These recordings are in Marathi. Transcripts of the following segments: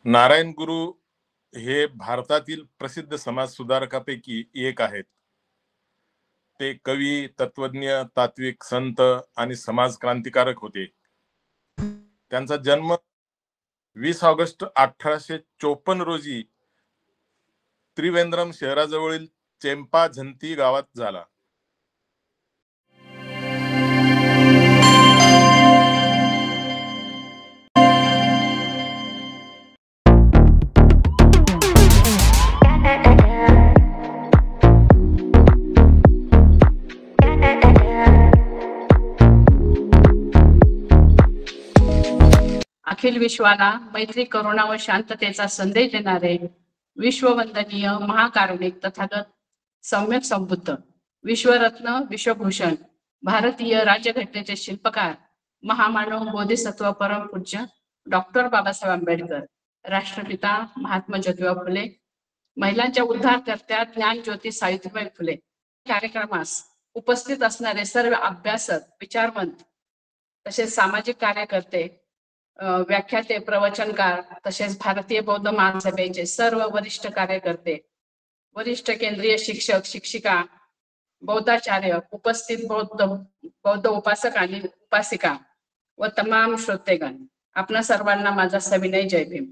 नारायण गुरु हे भारतातील प्रसिद्ध समाज सुधारकापैकी एक आहेत. ते कवी, तत्वज्ञ, तात्विक संत आणि समाज क्रांतिकारक होते. त्यांचा जन्म 20 ऑगस्ट 1854 रोजी त्रिवेंद्रम शहराजवळील चेंपाझंती गावात झाला. अखिल विश्वाला मैत्री, करुणा व शांततेचा संदेश देणारे विश्ववंदनीय महाकारुणिक तथागत सम्यक संबुद्ध, विश्वरत्न, विश्वभूषण, भारतीय राज्यघटनेचे शिल्पकार, महामानव, बोधिसत्व, परमपूज्य डॉक्टर बाबासाहेब आंबेडकर, राष्ट्रपिता महात्मा ज्योतिबा फुले, महिलांच्या उद्धारकर्त्या ज्ञानज्योती सावित्रीबाई फुले. कार्यक्रमास उपस्थित असणारे सर्व अभ्यासक, विचारवंत तसेच सामाजिक कार्यकर्ते, व्याख्याते, प्रवचनकार तसेच भारतीय बौद्ध महासभेचे सर्व वरिष्ठ कार्यकर्ते, वरिष्ठ केंद्रीय शिक्षक, शिक्षिका, बौद्धाचार्य, उपस्थित बौद्ध उपासक आणि उपासिका व तमाम श्रोतेगण, आपणा सर्वांना माझा सविनय जय भीम.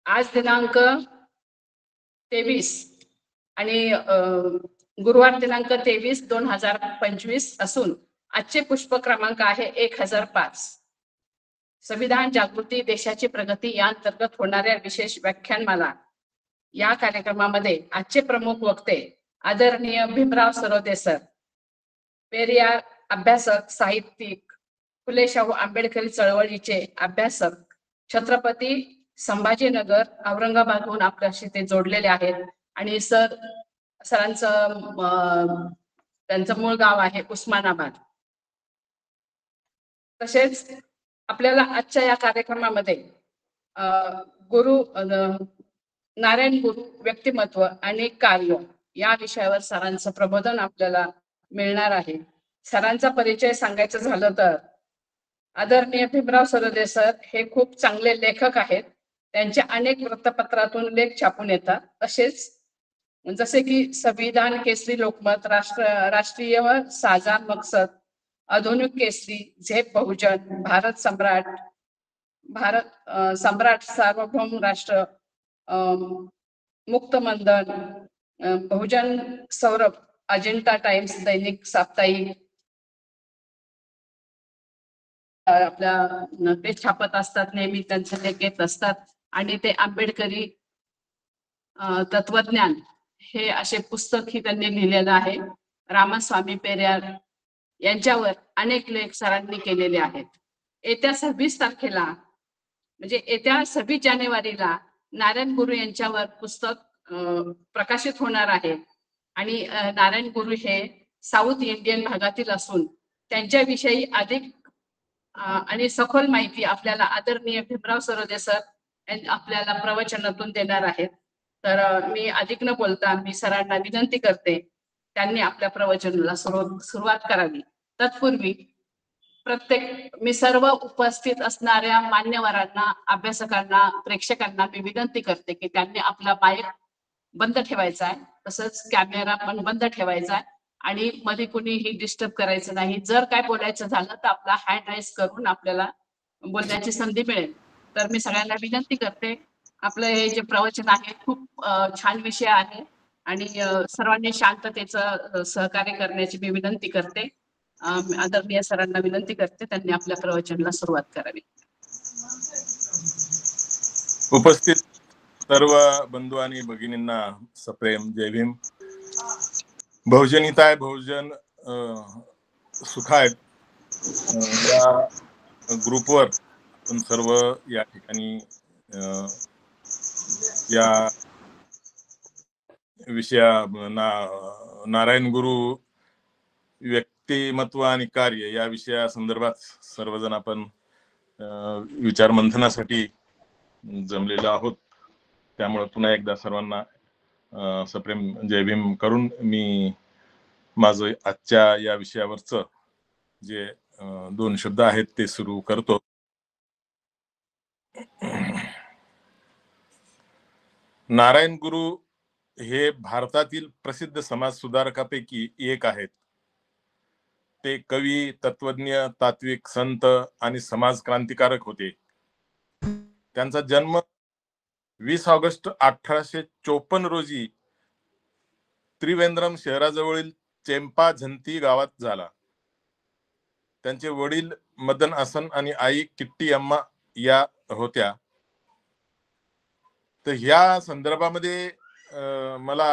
आज दिनांक 23 आणि गुरुवार दिनांक 23/2025 असून आजचे पुष्प क्रमांक आहे 1005. संविधान जागृती, देशाची प्रगती या अंतर्गत होणाऱ्या विशेष व्याख्यानमाला. या कार्यक्रमामध्ये आजचे प्रमुख वक्ते आदरणीय भीमराव सरोदे सर, पेरियार अभ्यासक, साहित्यिक, फुले शाहू आंबेडकरी चळवळीचे अभ्यासक, छत्रपती संभाजीनगर औरंगाबादहून आपल्याशी ते जोडलेले आहेत. आणि सरांचं त्यांचं मूळ गाव आहे उस्मानाबाद. तसेच आपल्याला आजच्या या कार्यक्रमामध्ये नारायण गुरु व्यक्तिमत्व आणि कार्य या विषयावर सरांचं प्रबोधन आपल्याला मिळणार आहे. सरांचा परिचय सांगायचं झालं तर आदरणीय भीमराव सरोदे सर हे खूप चांगले लेखक आहेत. त्यांच्या अनेक वृत्तपत्रातून लेख छापून येतात. तसेच जसे की संविधान केसरी, लोकमत, राष्ट्रीय व साजा मकसद, आधुनिक केसरी, झेप बहुजन, भारत सम्राट, सार्वभौम राष्ट्र, मुक्त मंदन, बहुजन सौरभ, अजिंठा टाइम्स, दैनिक साप्ताहिक आपल्या ते छापत असतात. नेहमी त्यांचे लेख येत असतात. आणि ते आंबेडकरी तत्वज्ञान हे असे पुस्तकही त्यांनी लिहिलेलं आहे. रामस्वामी पेरियार यांच्यावर अनेक लेख सरांनी केलेले आहेत. येत्या 26 तारखेला म्हणजे येत्या 26 जानेवारीला नारायण गुरु यांच्यावर पुस्तक प्रकाशित होणार आहे. आणि नारायण गुरु हे साऊथ इंडियन भागातील असून त्यांच्याविषयी अधिक आणि सखोल माहिती आपल्याला आदरणीय भीमराव सरोदे सर आपल्याला प्रवचनातून देणार आहेत. तर मी अधिक न बोलता मी सरांना विनंती करते त्यांनी आपल्या प्रवचनाला सुरुवात करावी. तत्पूर्वी मी सर्व उपस्थित असणाऱ्या मान्यवरांना, अभ्यासकांना, प्रेक्षकांना मी विनंती करते की त्यांनी आपला माईक बंद ठेवायचा आहे, तसंच कॅमेरा पण बंद ठेवायचा आहे आणि मध्ये कुणीही डिस्टर्ब करायचं नाही. जर काय बोलायचं झालं तर आपला हँड राईज करून आपल्याला बोलण्याची संधी मिळेल. तर मी सगळ्यांना विनंती करते, आपलं हे जे प्रवचन आहे खूप छान विषय आहे आणि सर्वांनी शांततेचं सहकार्य करण्याची मी विनंती करते. आदरणीय सरांना विनंती करते त्यांनी आपल्या प्रवचनाला सुरुवात करावी. उपस्थित सर्व बंधू आणि भगिनींना सप्रेम जय भीम. बहुजनिताय बहुजन सुखाय या ग्रुपवर आपण सर्व या ठिकाणी या नारायण गुरु व्यक्तिमत्व आणि कार्य या विषया संदर्भात सर्वजण आपण विचार मंथनासाठी जमलेलो आहोत. त्यामुळे पुन्हा एकदा सर्वांना सप्रेम जय भीम करून मी माझं आजच्या या विषयावरचं जे 2 शब्द आहेत ते सुरू करतो. नारायण गुरु हे भारतातील प्रसिद्ध समाज सुधारकापैकी एक आहेत. ते कवी, तत्वज्ञ, तात्विक संत आणि समाज क्रांतिकारक होते. त्यांचा जन्म 20 ऑगस्ट 1854 रोजी त्रिवेंद्रम शहराजवळील चेंपाझंती गावात झाला. त्यांचे वडील मदन हसन आणि आई किट्टी अम्मा या होत्या. तर ह्या संदर्भामध्ये मला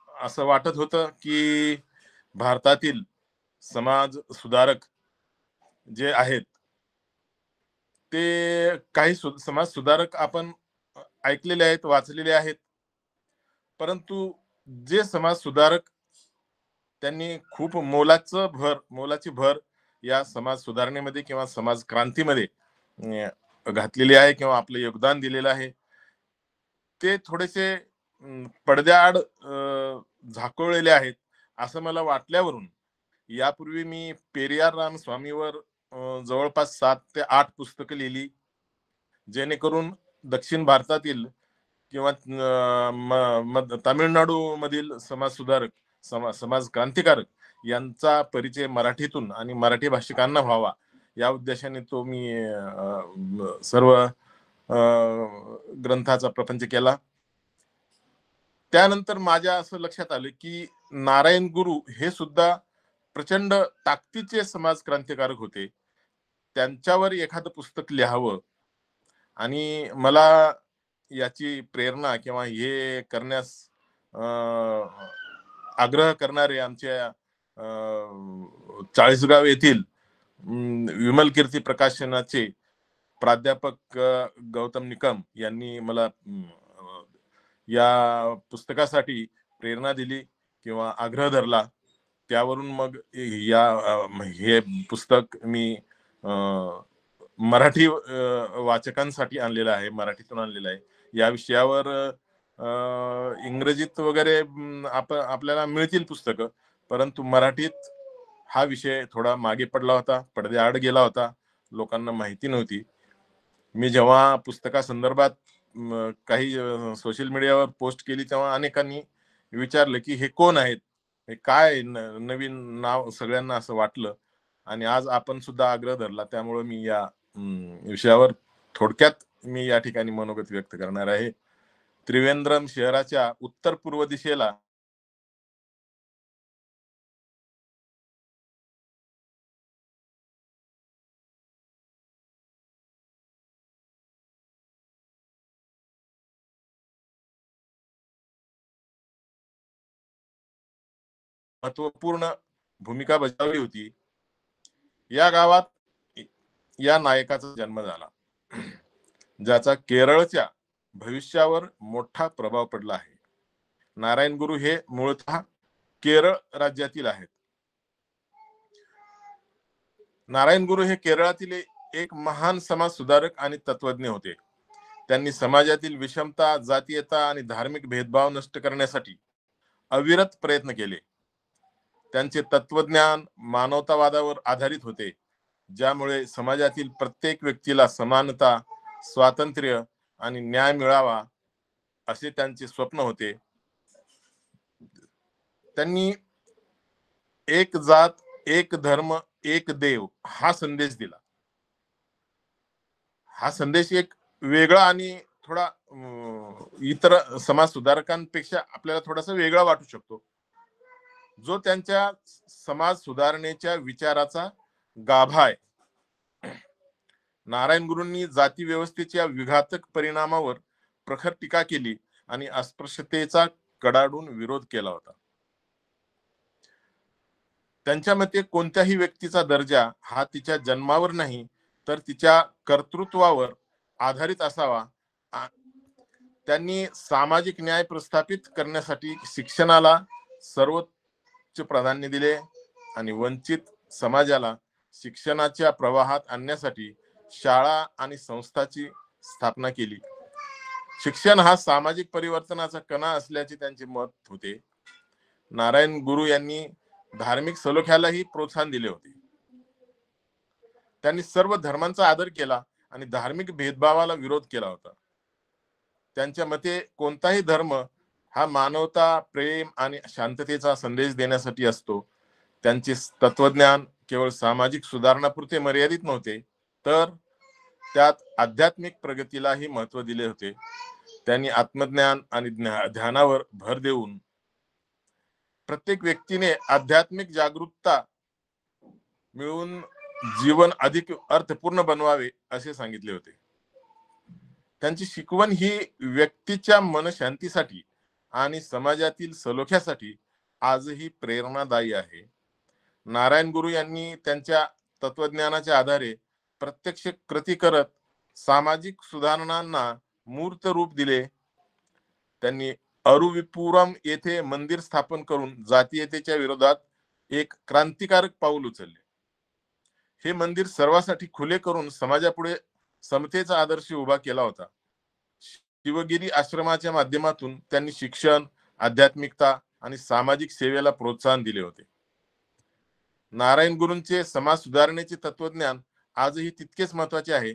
असं वाटत होतं की भारतातील समाज सुधारक जे आहेत ते काही समाज सुधारक आपण ऐकलेले आहेत, वाचलेले आहेत, परंतु जे समाज सुधारक त्यांनी खूप मोलाची भर या समाज सुधारणेमध्ये किंवा समाज क्रांतीमध्ये घातलेली आहे किंवा आपलं योगदान दिलेलं आहे, ते थोडेसे पडद्याआड झाकोळलेले आहेत असं मला वाटल्यावरून यापूर्वी मी पेरियार रामस्वामीवर जवळपास 7 ते 8 पुस्तकं लिहिली, जेणेकरून दक्षिण भारतातील किंवा तामिळनाडू मधील समाज सुधारक, समाज क्रांतिकारक यांचा परिचय मराठीतून आणि मराठी भाषिकांना व्हावा या उद्देशाने तो मी सर्व ग्रंथाचा प्रपंच केला. त्यानंतर माझ्या असं लक्षात आलं की नारायण गुरु हे सुद्धा प्रचंड ताकदीचे समाज क्रांतिकारक होते. त्यांच्यावर एखादं पुस्तक लिहावं आणि मला याची प्रेरणा किंवा हे करण्यास आग्रह करणारे आमच्या चाळीसगाव येथील विमल कीर्ती प्रकाशनाचे प्राध्यापक गौतम निकम यांनी मला या पुस्तकासाठी प्रेरणा दिली किंवा आग्रह धरला. त्यावरून मग हे पुस्तक मी मराठी वाचकांसाठी आणलेलं आहे, मराठीतून आणलेलं आहे. या विषयावर इंग्रजीत वगैरे आपल्याला मिळतील पुस्तकं, परंतु मराठीत हा विषय थोडा मागे पडला होता, पडद्याआड गेला होता, लोकांना माहिती नव्हती. मी जेव्हा पुस्तकासंदर्भात काही सोशल मीडियावर पोस्ट केली तेव्हा अनेकांनी विचारलं की हे कोण आहेत, हे काय नवीन नाव, सगळ्यांना असं वाटलं. आणि आज आपण सुद्धा आग्रह धरला, त्यामुळे मी या विषयावर थोडक्यात मी या ठिकाणी मनोगत व्यक्त करणार आहे. त्रिवेंद्रम शहराच्या उत्तर पूर्व दिशेला महत्वपूर्ण भूमिका बजावली होती. या गावात या नायकाचा जन्म झाला, ज्याचा केरळच्या भविष्यावर मोठा प्रभाव पडला आहे. नारायण गुरु हे मूळतः केरळ राज्यातील आहेत. नारायण गुरु हे केरळातील एक महान समाज सुधारक आणि तत्वज्ञ होते. त्यांनी समाजातील विषमता, जातीयता आणि धार्मिक भेदभाव नष्ट करण्यासाठी अविरत प्रयत्न केले. त्यांचे तत्वज्ञान मानवतावादावर आधारित होते, ज्यामुळे समाजातील प्रत्येक व्यक्तीला समानता, स्वातंत्र्य आणि न्याय मिळावा असे त्यांचे स्वप्न होते. त्यांनी एक जात, एक धर्म, एक देव हा संदेश दिला. हा संदेश एक वेगळा आणि थोडा इतर समाज सुधारकांपेक्षा आपल्याला थोडासा वेगळा वाटू शकतो, जो त्यांच्या समाज सुधारणेच्या विचाराचा गाभा आहे. नारायण गुरूंनी जाती व्यवस्थेच्या विघातक परिणामावर प्रखर टीका केली आणि अस्पृश्यतेचा कडाडून विरोध केला होता. त्यांच्या मते कोणत्याही व्यक्तीचा दर्जा हा तिच्या जन्मावर नाही, तर तिच्या कर्तृत्वावर आधारित असावा. त्यांनी सामाजिक न्याय प्रस्थापित करण्यासाठी शिक्षणाला सर्वोच्च प्राधान्य दिले आणि वंचित समाजाला शिक्षणाच्या प्रवाहात आणण्यासाठी शाळा आणि संस्थांची स्थापना केली. शिक्षण हा सामाजिक परिवर्तनाचा कणा असल्याचे त्यांचे मत होते. नारायण गुरु यांनी धार्मिक सलोख्यालाही प्रोत्साहन दिले होते. त्यांनी सर्व धर्मांचा आदर केला आणि धार्मिक भेदभावाला विरोध केला होता. त्यांच्या मते कोणताही धर्म हा मानवता, प्रेम आणि शांततेचा संदेश देण्यासाठी असतो. त्यांचे तत्वज्ञान केवळ सामाजिक सुधारणापुरते मर्यादित नव्हते, तर त्यात आध्यात्मिक प्रगतीलाही महत्त्व दिले होते. त्यांनी आत्मज्ञान आणि ध्यानावर भर देऊन प्रत्येक व्यक्तीने आध्यात्मिक जागरूकता मिळवून जीवन अधिक अर्थपूर्ण बनवावे असे सांगितले होते. त्यांची शिकवण ही व्यक्तीच्या मनशांतीसाठी आणि समाजातील सलोख्यासाठी आजही प्रेरणादायी आहे. नारायण गुरु यांनी त्यांच्या तत्वज्ञानाच्या आधारे प्रत्यक्ष कृती करत सामाजिक सुधारणांना मूर्त रूप दिले. त्यांनी अरुविपुरम येथे मंदिर स्थापन करून जातीयतेच्या विरोधात एक क्रांतिकारक पाऊल उचलले. हे मंदिर सर्वांसाठी खुले करून समाजापुढे समतेचा आदर्श उभा केला होता. शिवगिरी आश्रमाच्या माध्यमातून त्यांनी शिक्षण, आध्यात्मिकता आणि सामाजिक सेवेला प्रोत्साहन दिले होते. नारायण गुरूंचे समाज सुधारणेचे तत्वज्ञान आजही तितकेच महत्वाचे आहे.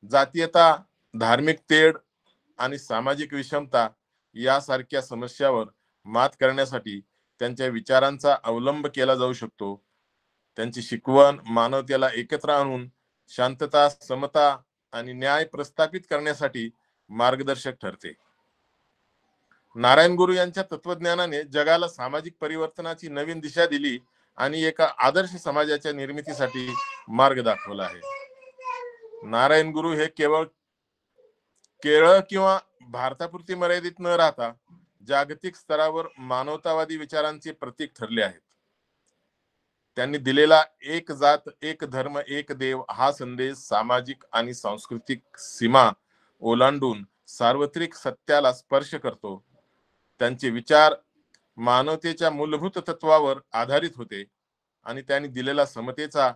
जातीयता, धार्मिक तेढ आणि सामाजिक विषमता यासारख्या समस्यावर मात करण्यासाठी त्यांच्या विचारांचा अवलंब केला जाऊ शकतो. त्यांची शिकवण मानवतेला एकत्र आणून शांतता, समता आणि न्याय प्रस्थापित करण्यासाठी मार्गदर्शक ठरते. नारायण गुरु यांच्या तत्वज्ञानाने जगाला सामाजिक परिवर्तनाची नवीन दिशा दिली आणि एका आदर्श समाजाच्या निर्मितीसाठी मार्ग दाखवला आहे. नारायण गुरु हे केवळ केरळ किंवा भारतापुरती मर्यादित न राहता जागतिक स्तरावर मानवतावादी विचारांचे प्रतीक ठरले आहेत. त्यांनी दिलेला एक जात, एक धर्म, एक देव हा संदेश सामाजिक आणि सांस्कृतिक सीमा ओलांडून सार्वत्रिक सत्याला स्पर्श करतो. त्यांचे विचार मानवतेच्या मूलभूत तत्वावर आधारित होते आणि त्यांनी दिलेला समतेचा,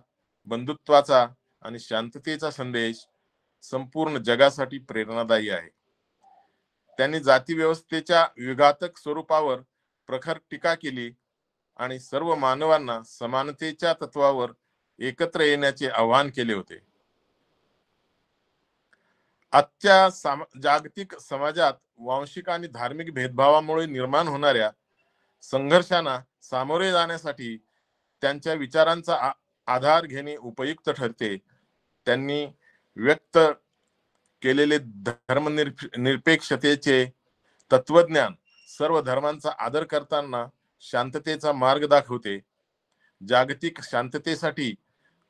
बंधुत्वाचा आणि शांततेचा संदेश संपूर्ण जगासाठी प्रेरणादायी आहे. त्यांनी जाती व्यवस्थेच्या विघातक स्वरूपावर प्रखर टीका केली आणि सर्व मानवांना समानतेच्या तत्वावर एकत्र येण्याचे आवाहन केले होते. आजच्या जागतिक समाजात वांशिक आणि धार्मिक भेदभावामुळे निर्माण होणाऱ्या संघर्षांना सामोरे जाण्यासाठी त्यांच्या विचारांचा आधार घेणे उपयुक्त ठरते. त्यांनी व्यक्त केलेले धर्मनिरपेक्षतेचे तत्वज्ञान सर्व धर्मांचा आदर करताना शांततेचा मार्ग दाखवते. जागतिक शांततेसाठी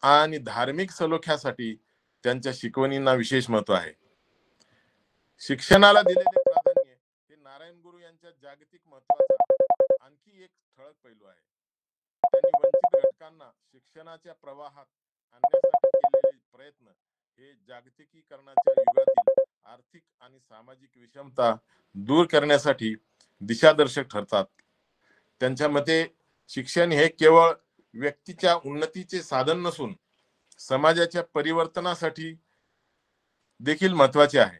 आणि धार्मिक सलोख्यासाठी त्यांच्या शिकवणींना विशेष महत्व आहे. शिक्षणाला दिलेले प्राधान्य हे नारायण गुरु यांच्या जागतिक महत्वाचा आणखी एक ठळक पैलू आहे. त्यांनी वंचित घटकांना शिक्षणाच्या प्रवाहात आणण्यासाठी केलेले प्रयत्न हे जागतिकीकरणाच्या युगातील आर्थिक आणि सामाजिक विषमता दूर करण्यासाठी दिशादर्शक ठरतात. त्यांच्या मते शिक्षण हे केवळ व्यक्तीच्या उन्नतीचे साधन नसून समाजाच्या परिवर्तनासाठी देखील महत्वाचे आहे.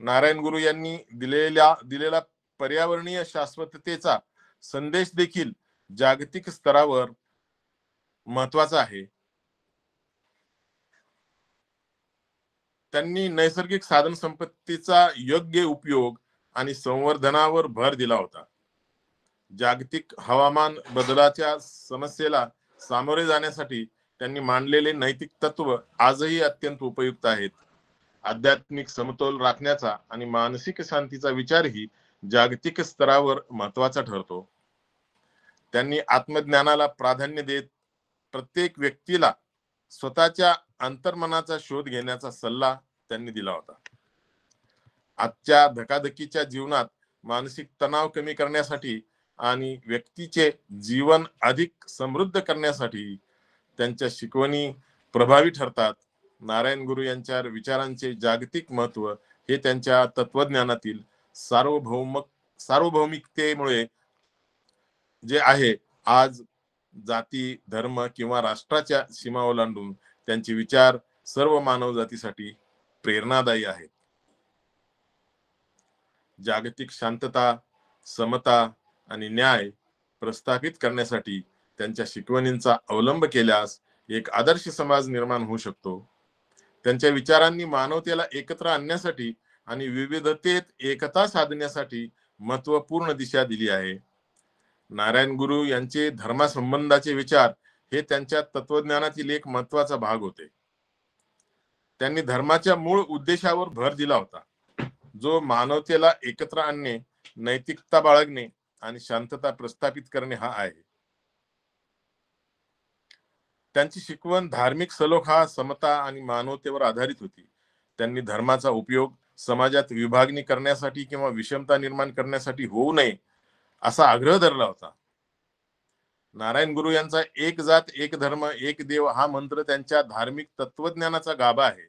नारायण गुरु यांनी दिलेला पर्यावरणीय शाश्वततेचा संदेश देखील जागतिक स्तरावर महत्वाचा आहे. त्यांनी नैसर्गिक साधन संपत्तीचा योग्य उपयोग आणि संवर्धनावर भर दिला होता. जागतिक हवामान बदलाच्या समस्येला सामोरे जाण्यासाठी त्यांनी मांडलेले नैतिक तत्व आजही अत्यंत उपयुक्त आहेत. आध्यात्मिक समतोल राखण्याचा आणि मानसिक शांतीचा विचारही जागतिक स्तरावर महत्वाचा ठरतो. त्यांनी आत्मज्ञानाला प्राधान्य देत प्रत्येक व्यक्तीला स्वतःच्या अंतर्मनाचा शोध घेण्याचा सल्ला त्यांनी दिला होता. आजच्या धकाधकीच्या जीवनात मानसिक तणाव कमी करण्यासाठी आणि व्यक्तीचे जीवन अधिक समृद्ध करण्यासाठी त्यांच्या शिकवणी प्रभावी ठरतात. नारायण गुरु यांच्या विचारांचे जागतिक महत्व हे त्यांच्या तत्वज्ञानातील सार्वभौमिकतेमुळे जे आहे. आज जाती, धर्म किंवा राष्ट्राच्या सीमा ओलांडून त्यांचे विचार सर्व मानवजातीसाठी प्रेरणादायी आहेत. जागतिक शांतता, समता आणि न्याय प्रस्थापित करण्यासाठी त्यांच्या शिकवणींचा अवलंब केल्यास एक आदर्श समाज निर्माण होऊ शकतो. त्यांच्या विचारांनी मानवतेला एकत्र आणण्यासाठी आणि विविधतेत एकता साधण्यासाठी महत्वपूर्ण दिशा दिली आहे. नारायण गुरु यांचे धर्मासंबंधाचे विचार हे त्यांच्या तत्वज्ञानातील एक महत्वाचा भाग होते. त्यांनी धर्माच्या मूळ उद्देशावर भर दिला होता, जो मानवतेला एकत्र आणणे, नैतिकता बाळगणे आणि शांतता प्रस्थापित करणे हा आहे. त्यांची शिकवण धार्मिक सलोखा, समता आणि मानवतेवर आधारित होती. त्यांनी धर्माचा उपयोग समाजात विभागणी करण्यासाठी किंवा विषमता निर्माण करण्यासाठी होऊ नये असा आग्रह धरला होता. नारायण गुरु यांचा एक जात एक धर्म एक देव हा मंत्र त्यांच्या धार्मिक तत्वज्ञानाचा गाभा आहे.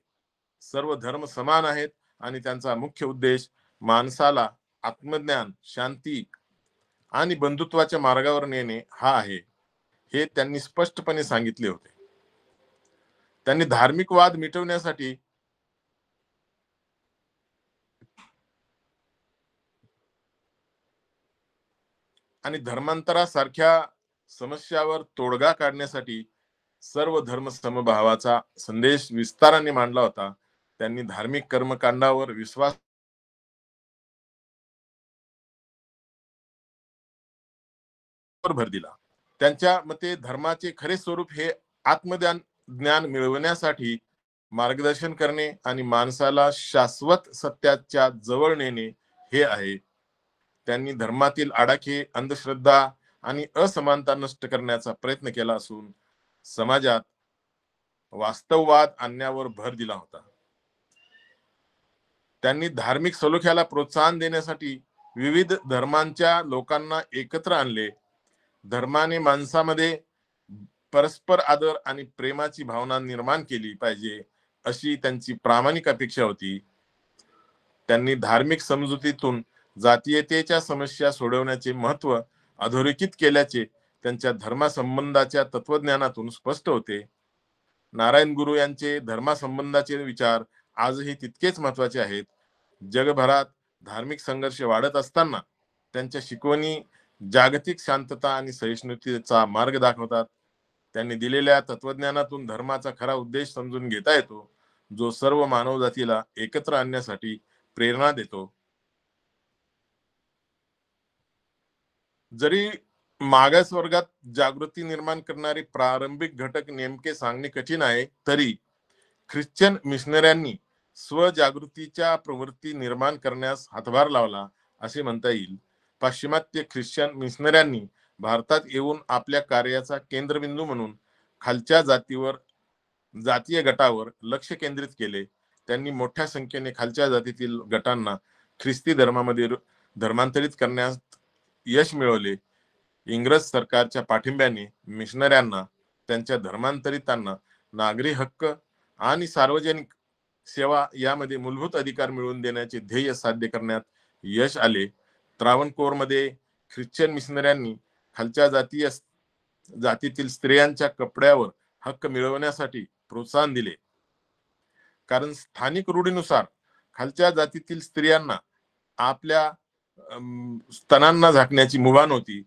सर्व धर्म समान आहेत आणि त्यांचा मुख्य उद्देश माणसाला आत्मज्ञान, शांती आणि बंधुत्वाच्या मार्गावर नेणे हा आहे, हे त्यांनी स्पष्टपणे सांगितले होते. त्यांनी धार्मिक वाद मिटवण्यासाठी आणि धर्मांतरासारख्या समस्यावर तोडगा काढण्यासाठी सर्व धर्म समभावाचा संदेश विस्ताराने मांडला होता. त्यांनी धार्मिक कर्मकांडावर विश्वास भर दिला. त्यांच्या मते धर्माचे खरे स्वरूप हे ज्ञान मिळवण्यासाठी मार्गदर्शन करणे आणि माणसाला शाश्वत सत्याच्या जवळ नेणे हे आहे. त्यांनी धर्मातील आडाखे, अंधश्रद्धा आणि असमानता नष्ट करण्याचा प्रयत्न केला असून समाजात वास्तववाद आणण्यावर भर दिला होता. त्यांनी धार्मिक सलोख्याला प्रोत्साहन देण्यासाठी विविध धर्मांच्या लोकांना एकत्र आणले. धर्माने माणसामध्ये परस्पर आदर आणि प्रेमाची भावना निर्माण केली पाहिजे अशी त्यांची प्रामाणिक अपेक्षा होती. त्यांनी धार्मिक समजुतीतून जातीयतेच्या समस्या सोडवण्याचे महत्त्व अधोरेखित केल्याचे त्यांच्या धर्मासंबंधाच्या तत्वज्ञानातून स्पष्ट होते. नारायण गुरु यांचे धर्मासंबंधाचे विचार आजही तितकेच महत्वाचे आहेत. जगभरात धार्मिक संघर्ष वाढत असताना त्यांच्या शिकवणी जागतिक शांतता आणि सहिष्णुतेचा मार्ग दाखवतात. त्यांनी दिलेल्या तत्वज्ञानातून धर्माचा खरा उद्देश समजून घेता येतो, जो सर्व मानवजातीला एकत्र आणण्यासाठी प्रेरणा देतो. जरी मागास वर्गात जागृती निर्माण करणारे प्रारंभिक घटक नेमके सांगणे कठीण आहे, तरी ख्रिश्चन मिशनऱ्यांनी स्वजागृतीच्या प्रवृत्ती निर्माण करण्यास हातभार लावला असे म्हणता येईल. पाश्चिमात्य ख्रिश्चन मिशनऱ्यांनी भारतात येऊन आपल्या कार्याचा केंद्रबिंदू म्हणून खालच्या जातीय गटावर लक्ष केंद्रित केले. त्यांनी मोठ्या संख्येने खालच्या जातीतील गटांना ख्रिस्ती धर्मामध्ये धर्मांतरित करण्यात यश मिळवले. इंग्रज सरकारच्या पाठिंब्याने मिशनऱ्यांना त्यांच्या धर्मांतरितांना नागरी हक्क आणि सार्वजनिक सेवा यामध्ये मूलभूत अधिकार मिळवून देण्याचे ध्येय साध्य करण्यात यश आले. त्रावणकोरमध्ये ख्रिश्चन मिशनऱ्यांनी खालच्या जातीतील स्त्रियांच्या कपड्यावर हक्क मिळवण्यासाठी प्रोत्साहन दिले. कारण स्थानिक रूढीनुसार खालच्या जातीतील स्त्रियांना आपल्या स्तनांना झाकण्याची मुभा नव्हती.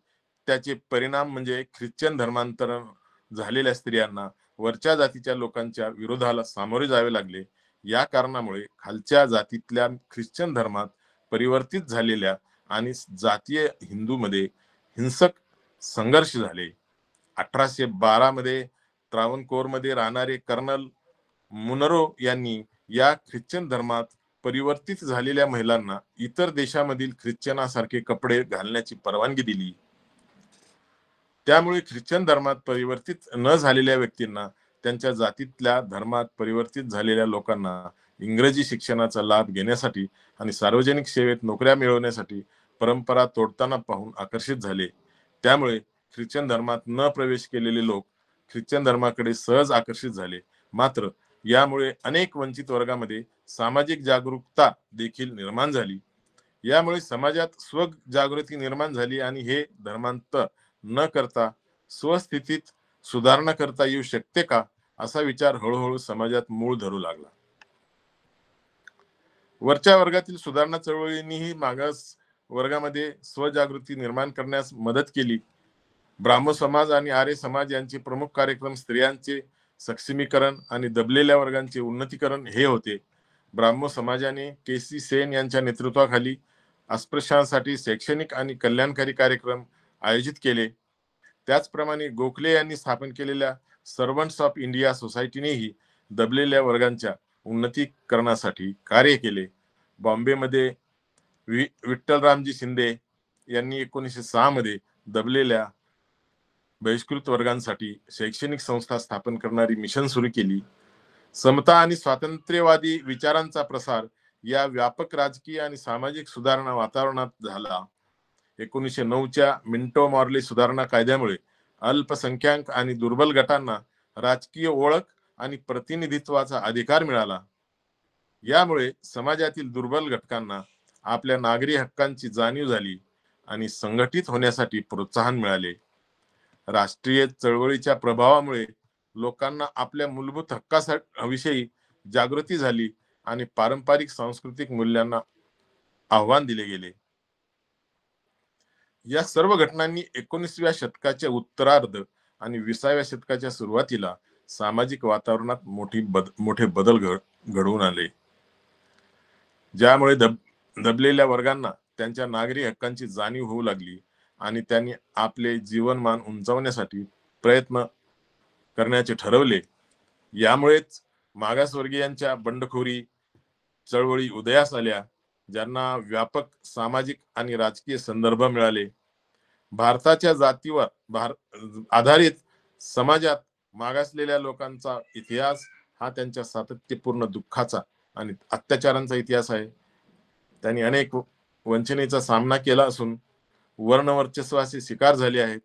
त्याचे परिणाम म्हणजे ख्रिश्चन धर्मांतरण झालेल्या स्त्रियांना वरच्या जातीच्या लोकांच्या विरोधाला सामोरे जावे लागले. या कारणामुळे खालच्या जातीतल्या ख्रिश्चन धर्मात परिवर्तित झालेल्या आणि जातीय हिंदूमध्ये हिंसक संघर्ष झाले. 1812 मध्ये त्रावणकोरमध्ये राहणारे कर्नल मुनरो यांनी या ख्रिश्चन धर्मात परिवर्तित झालेल्या महिलांना इतर देशामधील ख्रिश्चनासारखे कपडे घालण्याची परवानगी दिली. त्यामुळे ख्रिश्चन धर्मात परिवर्तित न झालेल्या व्यक्तींना त्यांच्या जातीतल्या धर्मात परिवर्तित झालेल्या लोकांना इंग्रजी शिक्षणाचा लाभ घेण्यासाठी आणि सार्वजनिक सेवेत नोकऱ्या मिळवण्यासाठी परंपरा तोडताना पाहून आकर्षित झाले. त्यामुळे ख्रिश्चन धर्मात न प्रवेश केलेले लोक ख्रिश्चन धर्माकडे सहज आकर्षित झाले. मात्र यामुळे अनेक वंचित वर्गामध्ये सामाजिक जागरूकता देखील निर्माण झाली. यामुळे समाजात स्वजागृती निर्माण झाली आणि हे धर्मांतर न करता स्वस्थितीत सुधारणा करता येऊ शकते का असा विचार हळूहळू समाजात मूळ धरू लागला. वरच्या वर्गातील सुधारणा चळवळींनीही मागास वर्गामध्ये स्वजागृती निर्माण करण्यास मदत केली. ब्राह्मण समाज आणि आर्य समाज यांचे प्रमुख कार्यक्रम स्त्रियांचे सक्षमीकरण आणि दबलेल्या वर्गांचे उन्नतीकरण हे होते. ब्राह्मो समाजाने KC सेन यांच्या नेतृत्वाखाली अस्पृश्यांसाठी शैक्षणिक आणि कल्याणकारी कार्यक्रम आयोजित केले. त्याचप्रमाणे गोखले यांनी स्थापन केलेल्या सर्वंट्स ऑफ इंडिया सोसायटीनेही दबलेल्या वर्गांच्या उन्नतीकरणासाठी कार्य केले. बॉम्बेमध्ये विठ्ठलरामजी शिंदे यांनी 1906 मध्ये दबलेल्या बहिष्कृत वर्गांसाठी शैक्षणिक संस्था स्थापन करणारी मिशन सुरू केली. समता आणि स्वातंत्र्यवादी विचारांचा प्रसार या व्यापक राजकीय आणि सामाजिक सुधारणा वातावरणात झाला. 1909च्या मिंटो मॉर्ले सुधारणा कायद्यामुळे अल्पसंख्याक आणि दुर्बल गटांना राजकीय ओळख आणि प्रतिनिधित्वाचा अधिकार मिळाला. यामुळे समाजातील दुर्बल घटकांना आपल्या नागरी हक्कांची जाणीव झाली आणि संघटित होण्यासाठी प्रोत्साहन मिळाले. राष्ट्रीय चळवळीच्या प्रभावामुळे लोकांना आपल्या मूलभूत हक्कांविषयी जागृती झाली आणि पारंपरिक सांस्कृतिक मूल्यांना आव्हान दिले गेले. या सर्व घटनांनी 19व्या शतकाच्या उत्तरार्ध आणि 20व्या शतकाच्या सुरुवातीला सामाजिक वातावरणात मोठे बदल घडवून आले, ज्यामुळे दबलेल्या वर्गांना त्यांच्या नागरी हक्कांची जाणीव होऊ लागली आणि त्यांनी आपले जीवनमान उंचावण्यासाठी प्रयत्न करण्याचे ठरवले. यामुळेच मागासवर्गीयांच्या बंडखोरी चळवळी उदयास आल्या, ज्यांना व्यापक सामाजिक आणि राजकीय संदर्भ मिळाले. भारताच्या जातीवर आधारित समाजात मागासलेल्या लोकांचा इतिहास हा त्यांच्या सातत्यपूर्ण दुःखाचा आणि अत्याचारांचा इतिहास आहे. त्यांनी अनेक वंचनेचा सामना केला असून वर्णवर्चस्वाचे शिकार झाले आहेत.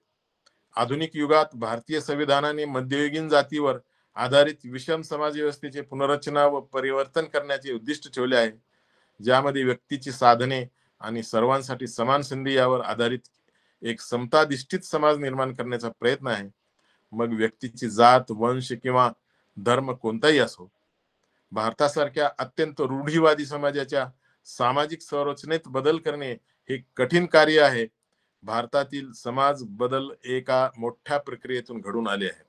आधुनिक युगात भारतीय संविधानाने मध्ययुगीन जातीवर आधारित विषम समाज व्यवस्थेचे पुनर्रचना व परिवर्तन करण्याचे उद्दिष्ट ठेवले आहे, ज्यामध्ये व्यक्तीची साधने आणि सर्वांसाठी समान संधी यावर आधारित एक समताधिष्ठित समाज निर्माण करण्याचा प्रयत्न आहे. मग व्यक्तीची जात, वंश किंवा धर्म कोणताही असो. भारतासारख्या अत्यंत रूढीवादी समाजाच्या सामाजिक संरचनेत बदल करणे हे कठीण कार्य आहे. भारतातील समाज बदल एका मोठ्या प्रक्रियेतून घडून आले आहेत.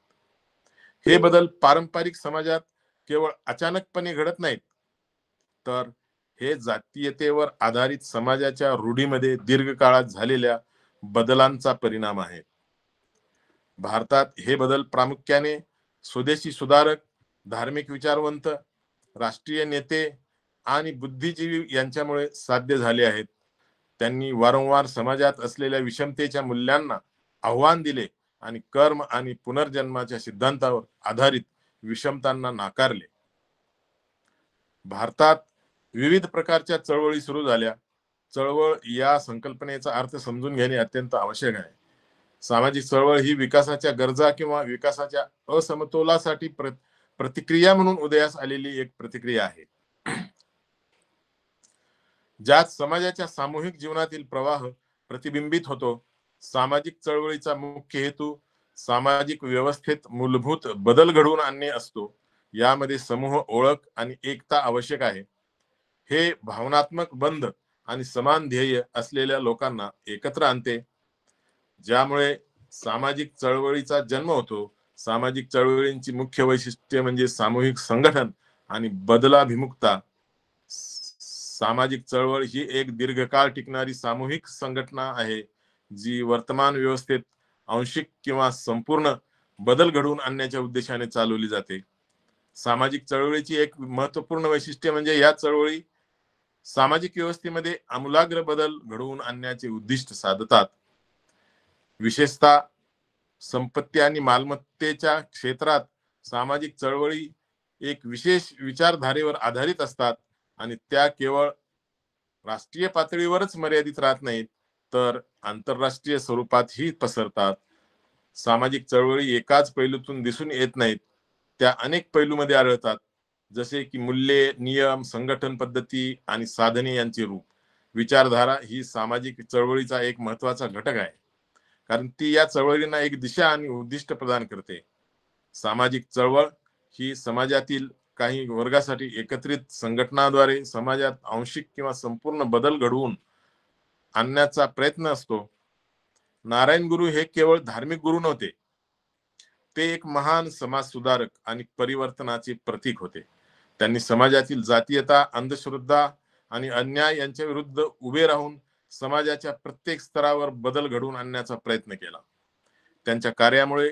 हे बदल पारंपरिक समाजात केवळ अचानकपणे घडत नाहीत, तर हे जातीयतेवर आधारित समाजाच्या रूढीमध्ये दीर्घकाळात झालेल्या बदलांचा परिणाम आहे. भारतात हे बदल प्रामुख्याने स्वदेशी सुधारक, धार्मिक विचारवंत, राष्ट्रीय नेते आणि बुद्धिजीवी यांच्यामुळे साध्य झाले आहेत. त्यांनी वारंवार समाजात असलेल्या विषमतेच्या मूल्यांना आव्हान दिले आणि कर्म आणि पुनर्जन्माच्या सिद्धांतावर आधारित विषमतांना नाकारले. भारतात विविध प्रकारच्या चळवळी सुरू झाल्या. चळवळ या संकल्पनेचा अर्थ समजून घेणे अत्यंत आवश्यक आहे. सामाजिक चळवळ ही विकासाच्या गरजा किंवा विकासाच्या असमतोलासाठी प्रतिक्रिया म्हणून उदयास आलेली एक प्रतिक्रिया आहे, ज्यात समाजाच्या सामूहिक जीवनातील प्रवाह प्रतिबिंबित होतो. सामाजिक चळवळीचा मुख्य हेतू सामाजिक व्यवस्थेत मूलभूत बदल घडवून आणणे असतो. यामध्ये समूह ओळख आणि एकता आवश्यक आहे. हे भावनात्मक बंध आणि समान ध्येय असलेल्या लोकांना एकत्र आणते, ज्यामुळे सामाजिक चळवळीचा जन्म होतो. सामाजिक चळवळींची मुख्य वैशिष्ट्ये म्हणजे सामूहिक संघटन आणि बदलाभिमुखता. सामाजिक चळवळ ही एक दीर्घकाळ टिकणारी सामूहिक संघटना आहे, जी वर्तमान व्यवस्थेत आंशिक किंवा संपूर्ण बदल घडवून आणण्याच्या उद्देशाने चालवली जाते. सामाजिक चळवळीची एक महत्वपूर्ण वैशिष्ट्य म्हणजे या चळवळी सामाजिक व्यवस्थेमध्ये आमूलाग्र बदल घडवून आणण्याचे उद्दिष्ट साधतात. विशेषतः संपत्ती आणि मालमत्तेच्या क्षेत्रात सामाजिक चळवळी एक विशेष विचारधारेवर आधारित असतात आणि त्या केवळ राष्ट्रीय पातळीवरच मर्यादित राहत नाहीत, तर आंतरराष्ट्रीय स्वरूपातही पसरतात. सामाजिक चळवळी एकाच पैलूतून दिसून येत नाहीत, त्या अनेक पैलूमध्ये आढळतात, जसे की मूल्ये, नियम, संघटन पद्धती आणि साधने यांचे रूप. विचारधारा ही सामाजिक चळवळीचा एक महत्वाचा घटक आहे, कारण ती या चळवळींना एक दिशा आणि उद्दिष्ट प्रदान करते. सामाजिक चळवळ ही समाजातील काही वर्गासाठी एकत्रित संघटनाद्वारे समाजात आंशिक किंवा संपूर्ण बदल घडवून आणण्याचा प्रयत्न असतो. नारायण गुरु हे केवळ धार्मिक गुरु नव्हते, ते एक महान समाज सुधारक आणि परिवर्तनाचे प्रतीक होते. त्यांनी समाजातील जातीयता, अंधश्रद्धा आणि अन्याय यांच्या विरुद्ध उभे राहून समाजाच्या प्रत्येक स्तरावर बदल घडवून आणण्याचा प्रयत्न केला. त्यांच्या कार्यामुळे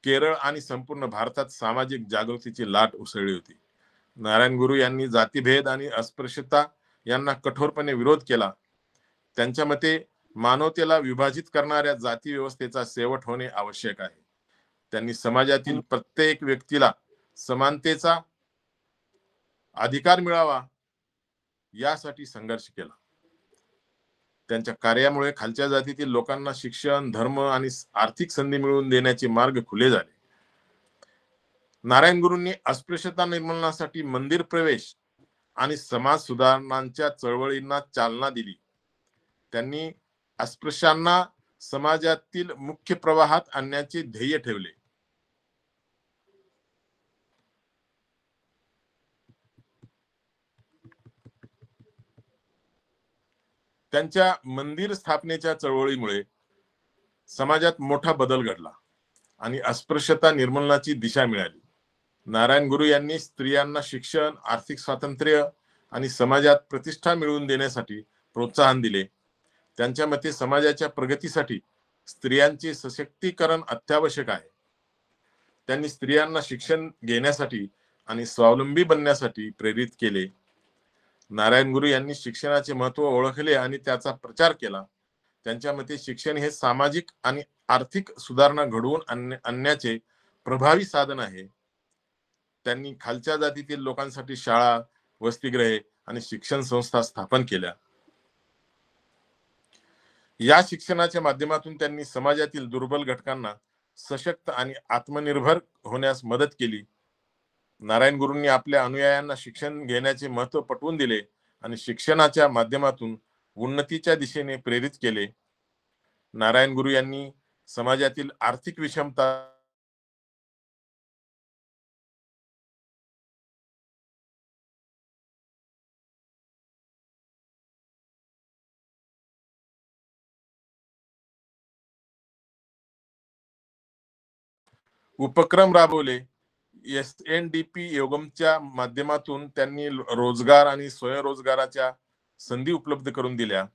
केरळ आणि संपूर्ण भारतात सामाजिक जागृतीची लाट उसळली होती. नारायण गुरु यांनी जातीभेद आणि अस्पृश्यता यांना कठोरपणे विरोध केला. त्यांच्या मते मानवतेला विभाजित करणाऱ्या जाती व्यवस्थेचा शेवट होणे आवश्यक आहे. त्यांनी समाजातील प्रत्येक व्यक्तीला समानतेचा अधिकार मिळावा यासाठी संघर्ष केला. त्यांच्या कार्यामुळे खालच्या जातीतील लोकांना शिक्षण, धर्म आणि आर्थिक संधी मिळवून देण्याचे मार्ग खुले झाले. नारायण गुरूंनी अस्पृश्यता निर्मूलनासाठी मंदिर प्रवेश आणि समाज सुधारणांच्या चळवळींना चालना दिली. त्यांनी अस्पृश्यांना समाजातील मुख्य प्रवाहात आणण्याचे ध्येय ठेवले. त्यांच्या मंदिर स्थापनेच्या चळवळीमुळे समाजात मोठा बदल घडला आणि अस्पृश्यता निर्मूलनाची दिशा मिळाली. नारायण गुरु यांनी स्त्रियांना शिक्षण, आर्थिक स्वातंत्र्य आणि समाजात प्रतिष्ठा मिळवून देण्यासाठी प्रोत्साहन दिले. त्यांच्या मते समाजाच्या प्रगतीसाठी स्त्रियांचे सशक्तीकरण अत्यावश्यक आहे. त्यांनी स्त्रियांना शिक्षण घेण्यासाठी आणि स्वावलंबी बनण्यासाठी प्रेरित केले. नारायण गुरु यांनी शिक्षणाचे महत्त्व ओळखले आणि त्याचा प्रचार केला. त्यांच्या मते शिक्षण हे सामाजिक आणि आर्थिक सुधारणा घडवून आणण्याचे प्रभावी साधन आहे. त्यांनी खालच्या जातीतील लोकांसाठी शाळा, वसतिगृहे आणि शिक्षण संस्था स्थापन केल्या. या शिक्षणाच्या माध्यमातून त्यांनी समाजातील दुर्बल घटकांना सशक्त आणि आत्मनिर्भर होण्यास मदत केली. नारायण गुरूंनी आपल्या अनुयायांना शिक्षण घेण्याचे महत्त्व पटवून दिले आणि शिक्षणाच्या माध्यमातून उन्नतीच्या दिशेने प्रेरित केले. नारायण गुरु यांनी समाजातील आर्थिक विषमता उपक्रम राबवले. SNDP योगमच्या माध्यमातून त्यांनी रोजगार आणि स्वयंरोजगाराच्या संधी उपलब्ध करून दिल्या.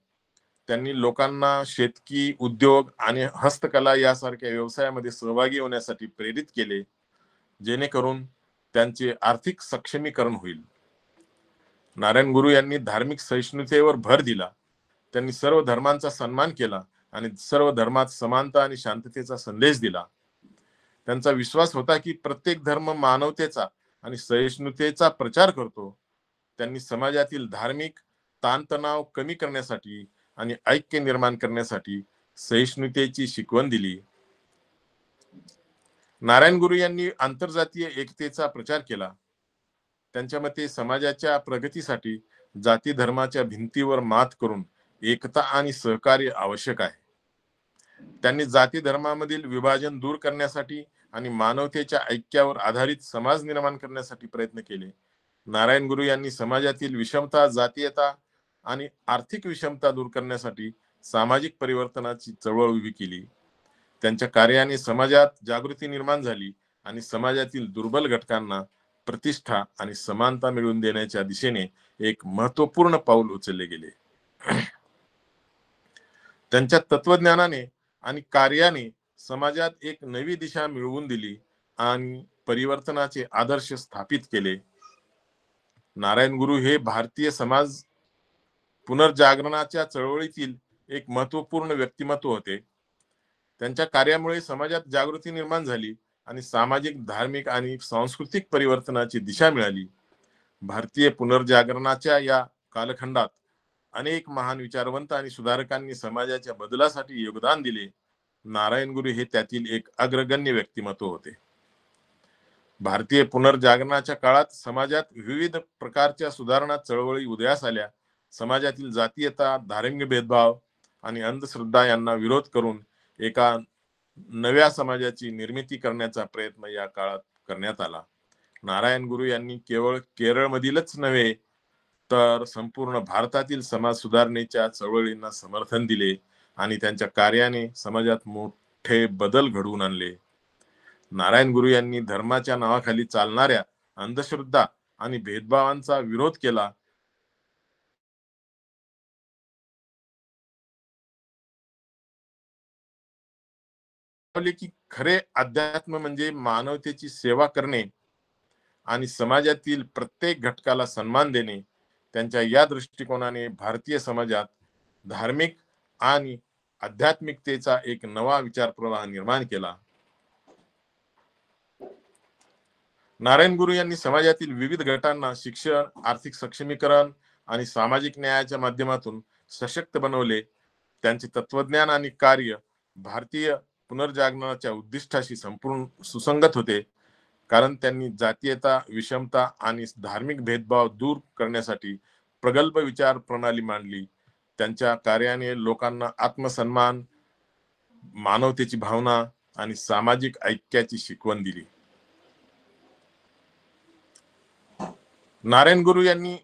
त्यांनी लोकांना शेतकी, उद्योग आणि हस्तकला यासारख्या व्यवसायामध्ये सहभागी होण्यासाठी प्रेरित केले, जेणेकरून त्यांचे आर्थिक सक्षमीकरण होईल. नारायण गुरु यांनी धार्मिक सहिष्णुतेवर भर दिला. त्यांनी सर्व धर्मांचा सन्मान केला आणि सर्व धर्मात समानता आणि शांततेचा संदेश दिला. त्यांचा विश्वास होता की प्रत्येक धर्म मानवतेचा आणि सहिष्णुतेचा प्रचार करतो. त्यांनी समाजातील धार्मिक ताणतणाव कमी करण्यासाठी आणि ऐक्य निर्माण करण्यासाठी सहिष्णुतेची शिकवण दिली. नारायण गुरु यांनी आंतरजातीय एकतेचा प्रचार केला. त्यांच्या मते समाजाच्या प्रगतीसाठी जाती धर्माच्या भिंतीवर मात करून एकता आणि सहकार्य आवश्यक आहे. त्यांनी जाती धर्मामधील विभाजन दूर करण्यासाठी आणि मानवतेच्या ऐक्यावर आधारित समाज निर्माण करण्यासाठी प्रयत्न केले. नारायण गुरु यांनी समाजातील विषमता, जातीयता आणि आर्थिक विषमता दूर करण्यासाठी सामाजिक परिवर्तनाची चळवळ उभी केली. त्यांच्या कार्याने समाजात जागृती निर्माण झाली आणि समाजातील दुर्बल घटकांना प्रतिष्ठा आणि समानता मिळवून देण्याच्या दिशेने एक महत्त्वपूर्ण पाऊल उचलले गेले. त्यांच्या तत्वज्ञानाने आणि कार्याने समाजात एक नवी दिशा मिळवून दिली आणि परिवर्तनाचे आदर्श स्थापित केले. नारायण गुरु हे भारतीय समाज पुनर्जागरणाच्या चळवळीतील एक महत्त्वपूर्ण व्यक्तिमत्व होते. त्यांच्या कार्यामुळे समाजात जागृती निर्माण झाली आणि सामाजिक, धार्मिक आणि सांस्कृतिक परिवर्तनाची दिशा मिळाली. भारतीय पुनर्जागरणाच्या या कालखंडात अनेक महान विचारवंत आणि सुधारकांनी समाजाच्या बदलासाठी योगदान दिले. नारायण गुरु हे त्यातील एक अग्रगण्य व्यक्तिमत्व होते. भारतीय पुनर्जागरणाच्या काळात समाजात विविध प्रकारच्या सुधारणा चळवळी उदयास आल्या. समाजातील जातीयता, धार्मिक भेदभाव आणि अंधश्रद्धा यांना विरोध करून एका नव्या समाजाची निर्मिती करण्याचा प्रयत्न या काळात करण्यात आला. नारायण गुरु यांनी केवळ केरळमधीलच नव्हे तर संपूर्ण भारतातील समाज सुधारणेच्या चळवळींना समर्थन दिले आणि त्यांच्या कार्याने समाजात मोठे बदल घडवून आणले. नारायण गुरु यांनी धर्माच्या नावाखाली चालणाऱ्या अंधश्रद्धा आणि भेदभावांचा विरोध केला. की खरे अध्यात्म म्हणजे मानवतेची सेवा करणे आणि समाजातील प्रत्येक घटकाला सन्मान देणे. त्यांच्या या दृष्टिकोनाने भारतीय समाजात धार्मिक आणि आध्यात्मिकतेचा एक नवा विचार प्रवाह निर्माण केला. नारायण गुरु यांनी समाजातील विविध गटांना शिक्षण, आर्थिक सक्षमीकरण आणि सामाजिक न्यायाच्या माध्यमातून सशक्त बनवले. त्यांचे तत्वज्ञान आणि कार्य भारतीय पुनर्जागरणाच्या उद्दिष्टाशी संपूर्ण सुसंगत होते, कारण त्यांनी जातीयता, विषमता आणि धार्मिक भेदभाव दूर करण्यासाठी प्रगल्भ विचार प्रणाली मांडली. त्यांच्या कार्याने लोकांना आत्मसन्मान, मानवतेची भावना आणि सामाजिक ऐक्याची शिकवण दिली. नारायण गुरु यांनी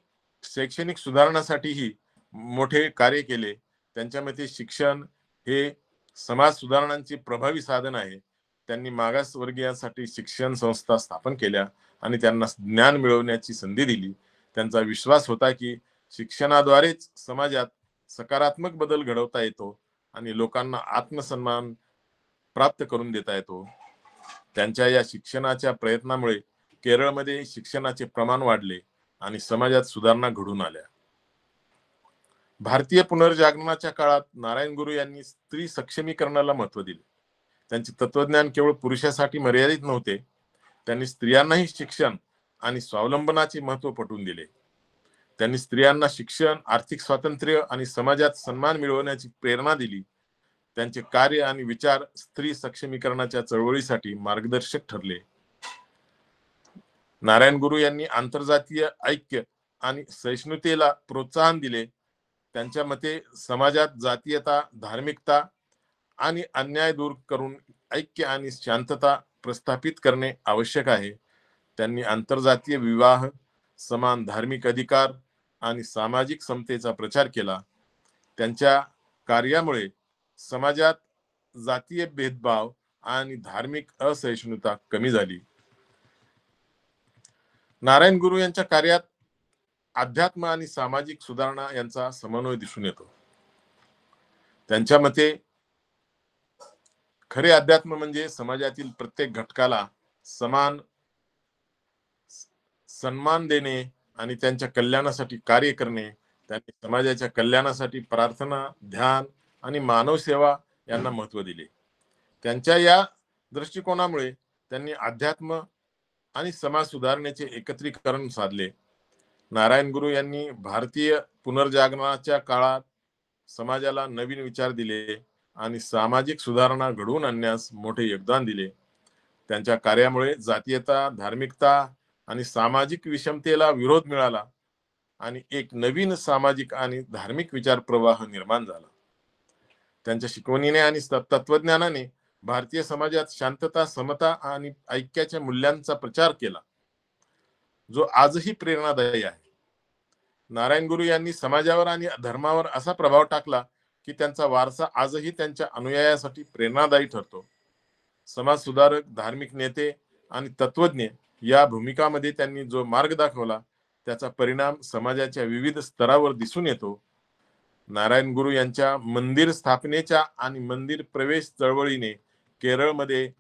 शैक्षणिक सुधारणासाठीही मोठे कार्य केले. त्यांच्या मते शिक्षण हे समाज सुधारणांचे प्रभावी साधन आहे. त्यांनी मागासवर्गीयांसाठी शिक्षण संस्था स्थापन केल्या आणि त्यांना ज्ञान मिळवण्याची संधी दिली. त्यांचा विश्वास होता की शिक्षणाद्वारेच समाजात सकारात्मक बदल घडवता येतो आणि लोकांना आत्मसन्मान प्राप्त करून देता येतो. त्यांच्या या शिक्षणाच्या प्रयत्नामुळे केरळमध्ये शिक्षणाचे प्रमाण वाढले आणि समाजात सुधारणा घडून आल्या. भारतीय पुनर्जागरणाच्या काळात नारायण गुरु यांनी स्त्री सक्षमीकरणाला महत्त्व दिले. त्यांचे तत्वज्ञान केवळ पुरुषासाठी मर्यादित नव्हते. त्यांनी स्त्रियांनाही शिक्षण आणि स्वावलंबनाचे महत्त्व पटवून दिले. त्यांनी स्त्रियांना शिक्षण, आर्थिक स्वातंत्र्य आणि समाजात सन्मान मिळवण्याची प्रेरणा दिली. त्यांचे कार्य आणि विचार स्त्री सक्षमीकरणाच्या चळवळीसाठी मार्गदर्शक ठरले. नारायण गुरु यांनी आंतरजातीय ऐक्य आणि सहिष्णुतेला प्रोत्साहन दिले. त्यांच्या मते समाजात जातीयता, धार्मिकता आणि अन्याय दूर करून ऐक्य आणि शांतता प्रस्थापित करणे आवश्यक आहे. त्यांनी आंतरजातीय विवाह, समान धार्मिक अधिकार आणि सामाजिक समतेचा प्रचार केला. त्यांच्या कार्यामुळे समाजात जातीय भेदभाव आणि धार्मिक असहिष्णुता कमी झाली. नारायण गुरु यांच्या कार्यात अध्यात्म आणि सामाजिक सुधारणा यांचा समन्वय दिसून येतो. त्यांच्या मते खरे अध्यात्म म्हणजे समाजातील प्रत्येक घटकाला सन्मान देणे आणि त्यांच्या कल्याणासाठी कार्य करणे. त्यांनी समाजाच्या कल्याणासाठी प्रार्थना, ध्यान आणि मानव सेवा यांना महत्त्व दिले. त्यांच्या या दृष्टिकोनामुळे त्यांनी अध्यात्म आणि समाज सुधारणेचे एकत्रीकरण साधले. नारायण गुरु यांनी भारतीय पुनर्जागरणाच्या काळात समाजाला नवीन विचार दिले आणि सामाजिक सुधारणा घडवून आणण्यास मोठे योगदान दिले. त्यांच्या कार्यामुळे जातीयता, धार्मिकता आणि सामाजिक विषमतेला विरोध मिळाला आणि एक नवीन सामाजिक आणि धार्मिक विचार प्रवाह निर्माण झाला. त्यांच्या शिकवणीने आणि तत्वज्ञानाने भारतीय समाजात शांतता, समता आणि ऐक्याच्या मूल्यांचा प्रचार केला, जो आजही प्रेरणादायी आहे. नारायण गुरु यांनी समाजावर आणि धर्मावर असा प्रभाव टाकला की त्यांचा वारसा आजही त्यांच्या अनुयायासाठी प्रेरणादायी ठरतो. समाज सुधारक, धार्मिक नेते आणि तत्वज्ञ या भूमिकामध्ये त्यांनी जो मार्ग दाखवला त्याचा परिणाम समाजाच्या विविध स्तरावर दिसून येतो. नारायण गुरु यांच्या मंदिर स्थापनेच्या आणि मंदिर प्रवेश चळवळीने केरळमध्ये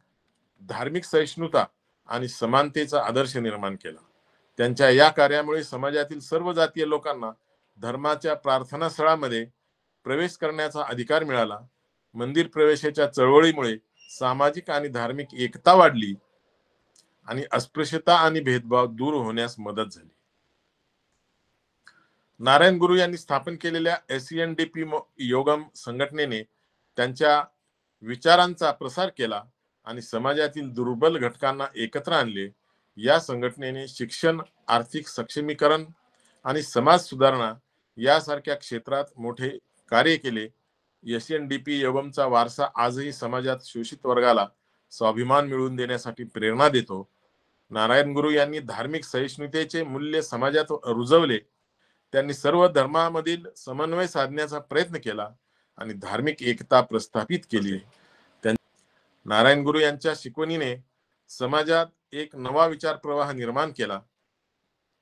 धार्मिक सहिष्णुता आणि समानतेचा आदर्श निर्माण केला. त्यांच्या या कार्यामुळे समाजातील सर्व जातीय लोकांना धर्माच्या प्रार्थनास्थळामध्ये प्रवेश करण्याचा अधिकार मिळाला. मंदिर प्रवेशाच्या चळवळीमुळे सामाजिक आणि धार्मिक एकता वाढली आणि अस्पृश्यता आणि भेदभाव दूर होण्यास मदत झाली. नारायण गुरु यांनी स्थापन केलेल्या SENDP योगम संघटनेने त्यांच्या विचारांचा प्रसार केला आणि समाजातील दुर्बल घटकांना एकत्र आणले. या संघटनेने शिक्षण, आर्थिक सक्षमीकरण आणि समाज सुधारणा यासारख्या क्षेत्रात मोठे कार्य केले. SENDP योगमचा वारसा आजही समाजात शोषित वर्गाला स्वाभिमान मिळवून देण्यासाठी प्रेरणा देतो. नारायण गुरु यांनी धार्मिक सहिष्णुतेचे मूल्य समाजात रुजवले. त्यांनी सर्व धर्मांमधील समन्वय साधण्याचा प्रयत्न केला आणि धार्मिक एकता प्रस्थापित केली. नारायण गुरु यांच्या शिकवणीने समाजात एक नवा विचार प्रवाह निर्माण केला.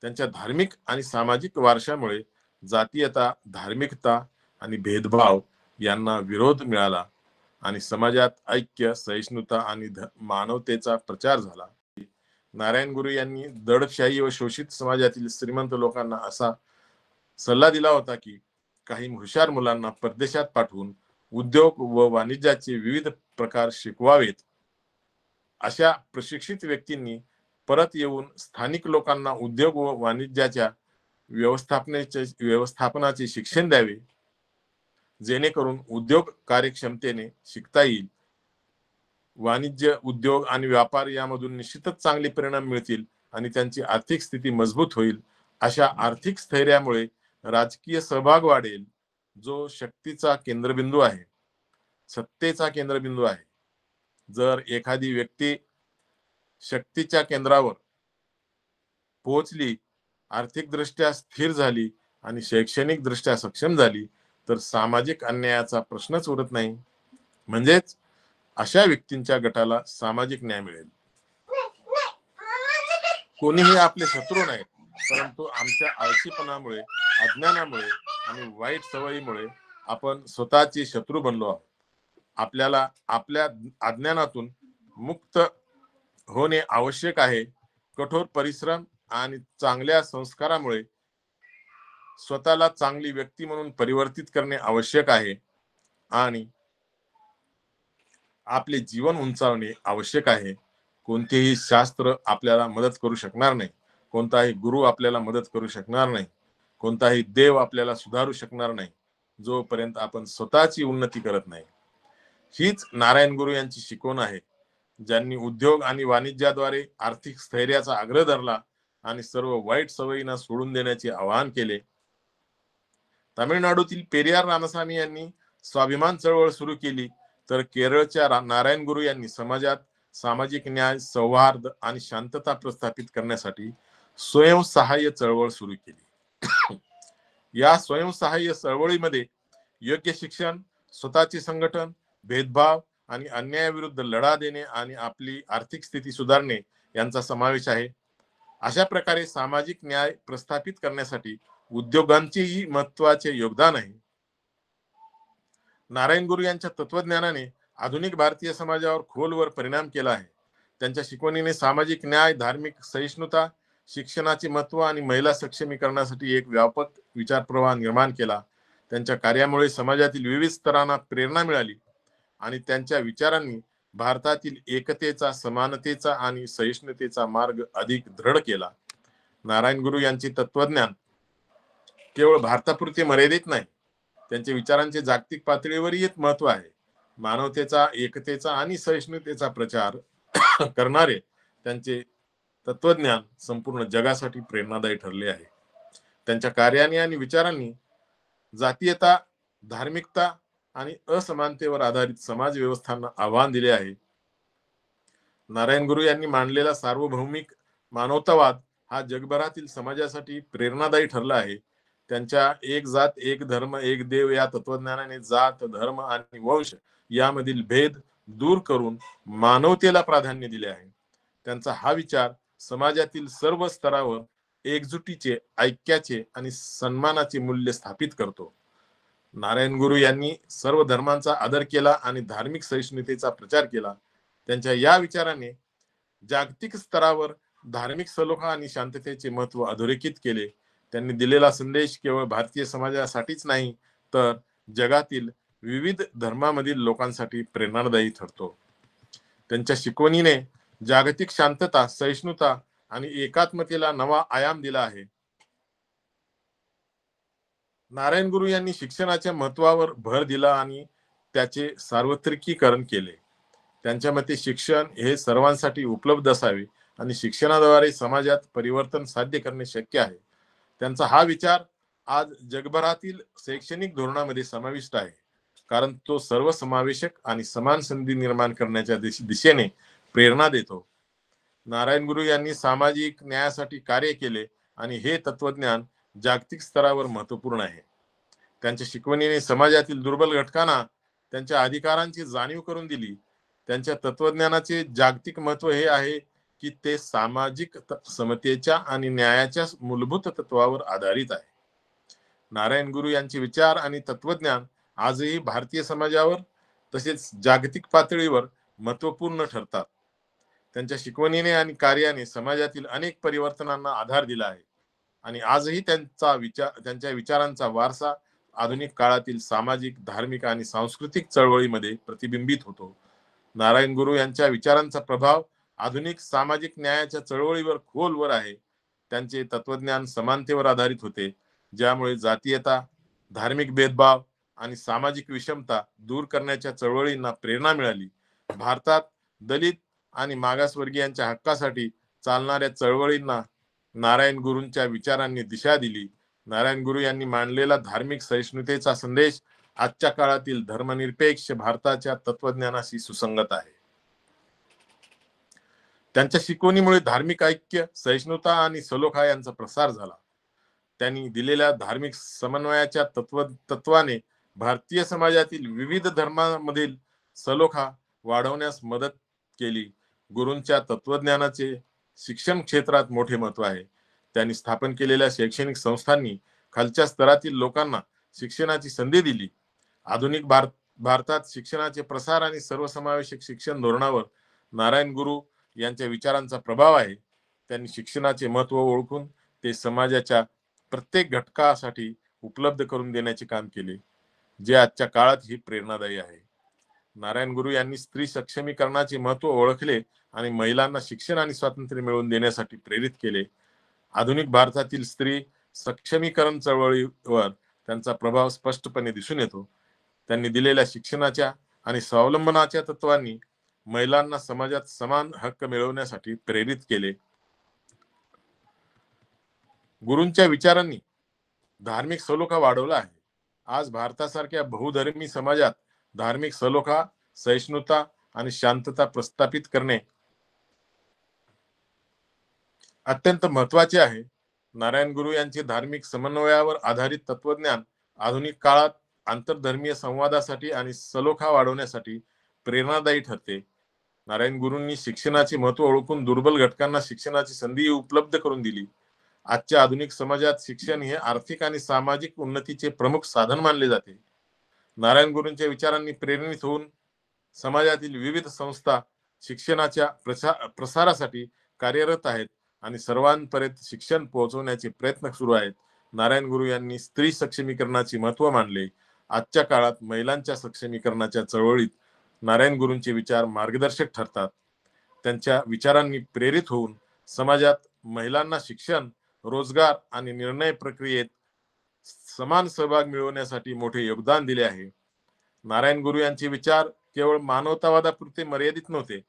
त्यांच्या धार्मिक आणि सामाजिक वारशामुळे जातीयता, धार्मिकता आणि भेदभाव यांना विरोध मिळाला आणि समाजात ऐक्य, सहिष्णुता आणि मानवतेचा प्रचार झाला. नारायण गुरु यांनी दडपशाही व शोषित समाजातील श्रीमंत लोकांना असा सल्ला दिला होता की काही हुशार मुलांना परदेशात पाठवून उद्योग व वाणिज्याचे विविध प्रकार शिकवावेत. अशा प्रशिक्षित व्यक्तींनी परत येऊन स्थानिक लोकांना उद्योग व वाणिज्याच्या व्यवस्थापनाचे शिक्षण द्यावे, जेणेकरून उद्योग कार्यक्षमतेने शिकता येईल. वाणिज्य, उद्योग आणि व्यापार यामधून निश्चितच चांगले परिणाम मिळतील आणि त्यांची आर्थिक स्थिती मजबूत होईल. अशा आर्थिक स्थैर्यामुळे राजकीय सहभाग वाढेल, जो शक्तीचा केंद्रबिंदू आहे, सत्तेचा केंद्रबिंदू आहे. जर एखादी व्यक्ती शक्तीच्या केंद्रावर पोहोचली, आर्थिकदृष्ट्या स्थिर झाली आणि शैक्षणिक दृष्ट्या सक्षम झाली, तर सामाजिक अन्यायाचा प्रश्नच उरत नाही. म्हणजेच अशा व्यक्तींच्या गटाला सामाजिक न्याय मिळेल. कोणीही आपले शत्रू नाहीत, परंतु आमच्या आळशीपणामुळे, अज्ञानामुळे आणि वाईट सवयीमुळे आपण स्वतःचे शत्रू बनलो आहोत. आपल्याला आपल्या अज्ञानातून मुक्त होणे आवश्यक आहे. कठोर परिश्रम आणि चांगल्या संस्कारामुळे स्वतःला चांगली व्यक्ती म्हणून परिवर्तित करणे आवश्यक आहे आणि आपले जीवन उंचावणे आवश्यक आहे. कोणतेही शास्त्र आपल्याला मदत करू शकणार नाही, कोणताही गुरु आपल्याला मदत करू शकणार नाही, कोणताही देव आपल्याला सुधारू शकणार नाही, जोपर्यंत आपण स्वतःची उन्नती करत नाही. हीच नारायण गुरु यांची शिकवण आहे, ज्यांनी उद्योग आणि वाणिज्याद्वारे आर्थिक स्थैर्याचा आग्रह धरला आणि सर्व वाईट सवयींना सोडून देण्याचे आवाहन केले. तामिळनाडूतील पेरियार रामस्वामी यांनी स्वाभिमान चळवळ सुरू केली, तर केरळच्या नारायण गुरु यांनी समाजात सामाजिक न्याय, सौहार्द आणि शांतता प्रस्थापित करण्यासाठी स्वयंसहाय्य चळवळ सुरू केली. या स्वयंसहाय्य चळवळीमध्ये योग्य शिक्षण, स्वतःचे संघटन, भेदभाव आणि अन्यायाविरुद्ध लढा देणे आणि आपली आर्थिक स्थिती सुधारणे यांचा समावेश आहे. अशा प्रकारे सामाजिक न्याय प्रस्थापित करण्यासाठी उद्योगांचेही महत्वाचे योगदान आहे. नारायण गुरु यांच्या तत्वज्ञानाने आधुनिक भारतीय समाजावर खोलवर परिणाम केला आहे. त्यांच्या शिकवणीने सामाजिक न्याय, धार्मिक सहिष्णुता, शिक्षणाचे महत्व आणि महिला सक्षमीकरणासाठी एक व्यापक विचार प्रवाह निर्माण केला. त्यांच्या कार्यामुळे समाजातील विविध स्तरांना प्रेरणा मिळाली आणि त्यांच्या विचारांनी भारतातील एकतेचा, समानतेचा आणि सहिष्णुतेचा मार्ग अधिक दृढ केला. नारायण गुरु यांचे तत्वज्ञान केवळ भारतापुरते मर्यादित नाही, त्यांच्या विचारांचे जागतिक पातळीवरही एक महत्व आहे. मानवतेचा, एकतेचा आणि सहिष्णुतेचा प्रचार करणारे त्यांचे तत्वज्ञान संपूर्ण जगासाठी प्रेरणादायी ठरले आहे. त्यांच्या कार्याने आणि विचारांनी जातीयता, धार्मिकता आणि असमानतेवर आधारित समाज व्यवस्थांना आव्हान दिले आहे. नारायण गुरु यांनी मांडलेला सार्वभौमिक मानवतावाद हा जगभरातील समाजासाठी प्रेरणादायी ठरला आहे. त्यांच्या एक जात, एक धर्म, एक देव या तत्वज्ञानाने जात, धर्म आणि वंश यामधील भेद दूर करून मानवतेला प्राधान्य दिले आहे. त्यांचा हा विचार समाजातील सर्व स्तरावर एकजुटीचे, ऐक्याचे आणि सन्मानाचे मूल्य स्थापित करतो. नारायण गुरु यांनी सर्व धर्मांचा आदर केला आणि धार्मिक सहिष्णुतेचा प्रचार केला. त्यांच्या या विचाराने जागतिक स्तरावर धार्मिक सलोखा आणि शांततेचे महत्व अधोरेखित केले. त्यांनी दिलेला संदेश केवळ भारतीय समाजासाठीच नाही, तर जगातील विविध धर्मामधील लोकांसाठी प्रेरणादायी ठरतो. त्यांच्या शिकवणीने जागतिक शांतता, सहिष्णुता आणि एकात्मतेला नवा आयाम दिला आहे. नारायण गुरु यांनी शिक्षणाच्या महत्वावर भर दिला आणि त्याचे सार्वत्रिकीकरण केले. त्यांच्या मते शिक्षण हे सर्वांसाठी उपलब्ध असावे आणि शिक्षणाद्वारे समाजात परिवर्तन साध्य करणे शक्य आहे. त्यांचा हा विचार आज जगभरातील शैक्षणिक धोरणामध्ये समाविष्ट आहे, कारण तो सर्वसमावेशक आणि समान संधी निर्माण करण्याच्या दिशेने प्रेरणा देतो. नारायण गुरु यांनी सामाजिक न्यायासाठी कार्य केले आणि हे तत्वज्ञान जागतिक स्तरावर महत्वपूर्ण आहे. त्यांच्या शिकवणीने समाजातील दुर्बल घटकांना त्यांच्या अधिकारांची जाणीव करून दिली. त्यांच्या तत्वज्ञानाचे जागतिक महत्व हे आहे की ते सामाजिक समतेच्या आणि न्यायाच्या मूलभूत तत्वावर आधारित आहे. नारायण गुरु यांचे विचार आणि तत्वज्ञान आजही भारतीय समाजावर तसेच जागतिक पातळीवर महत्वपूर्ण ठरतात. त्यांच्या शिकवणीने आणि कार्याने समाजातील अनेक परिवर्तनांना आधार दिला आहे आणि आजही त्यांच्या विचारांचा वारसा आधुनिक काळातील सामाजिक, धार्मिक आणि सांस्कृतिक चळवळीमध्ये प्रतिबिंबित होतो. नारायण गुरु यांच्या विचारांचा प्रभाव आधुनिक सामाजिक न्यायाच्या चळवळीवर खोलवर आहे. त्यांचे तत्वज्ञान समानतेवर आधारित होते, ज्यामुळे जातीयता, धार्मिक भेदभाव आणि सामाजिक विषमता दूर करण्याच्या चळवळींना प्रेरणा मिळाली. भारतात दलित आणि मागासवर्गीयांच्या हक्कासाठी चालणाऱ्या चळवळींना नारायण गुरूंच्या विचारांनी दिशा दिली. नारायण गुरु यांनी मांडलेला धार्मिक सहिष्णुतेचा संदेश आजच्या काळातील धर्मनिरपेक्ष भारताच्या तत्वज्ञानाशी सुसंगत आहे. त्यांच्या शिकवणीमुळे धार्मिक ऐक्य, सहिष्णुता आणि सलोखा यांचा प्रसार झाला. त्यांनी दिलेल्या धार्मिक समन्वयाच्या तत्वाने भारतीय समाजातील विविध धर्मांमधील सलोखा वाढवण्यास मदत केली. गुरूंच्या तत्वज्ञानाचे शिक्षण क्षेत्रात मोठे महत्व आहे. त्यांनी स्थापन केलेल्या शैक्षणिक संस्थांनी खालच्या स्तरातील लोकांना शिक्षणाची संधी दिली. आधुनिक भारतात शिक्षणाचे प्रसार आणि सर्वसमावेशक शिक्षण धोरणावर नारायण गुरु यांच्या विचारांचा प्रभाव आहे. त्यांनी शिक्षणाचे महत्व ओळखून ते समाजाच्या प्रत्येक घटकासाठी उपलब्ध करून देण्याचे काम केले, जे आजच्या काळात ही प्रेरणादायी आहे. नारायण गुरु यांनी स्त्री सक्षमीकरणाचे महत्व ओळखले आणि महिलांना शिक्षण आणि स्वातंत्र्य मिळवून देण्यासाठी प्रेरित केले. आधुनिक भारतातील स्त्री सक्षमीकरण चळवळीवर त्यांचा प्रभाव स्पष्टपणे दिसून येतो. त्यांनी दिलेल्या शिक्षणाच्या आणि स्वावलंबनाच्या तत्वांनी महिलांना समाजात समान हक्क मिळवण्यासाठी प्रेरित केले. गुरूंच्या विचारांनी धार्मिक सलोखा वाढवला आहे. आज भारतासारख्या बहुधर्मी समाजात धार्मिक सलोखा, सहिष्णुता आणि शांतता प्रस्थापित करणे अत्यंत महत्वाचे आहे. नारायण गुरु यांचे धार्मिक समन्वयावर आधारित तत्वज्ञान आधुनिक काळात आंतरधर्मीय संवादासाठी आणि सलोखा वाढवण्यासाठी प्रेरणादायी ठरते. नारायण गुरूंनी शिक्षणाचे महत्व ओळखून दुर्बल घटकांना शिक्षणाची संधी उपलब्ध करून दिली. आजच्या आधुनिक समाजात शिक्षण हे आर्थिक आणि सामाजिक उन्नतीचे प्रमुख साधन मानले जाते. नारायण गुरूंच्या विचारांनी प्रेरित होऊन समाजातील विविध संस्था शिक्षणाच्या प्रसारासाठी कार्यरत आहेत आणि सर्वांपर्यंत शिक्षण पोहोचवण्याचे प्रयत्न सुरू आहेत. नारायण गुरु यांनी स्त्री सक्षमीकरणाचे महत्व मानले. आजच्या काळात महिलांच्या सक्षमीकरणाच्या चळवळीत नारायण गुरूंचे विचार मार्गदर्शक ठरतात. त्यांच्या विचारांनी प्रेरित होऊन समाजात महिलांना शिक्षण, रोजगार आणि निर्णय प्रक्रियेत समान सहभाग मिळवण्यासाठी मोठे योगदान दिले आहे. नारायण गुरु यांचे विचार केवळ मानवतावादापुरते मर्यादित नव्हते.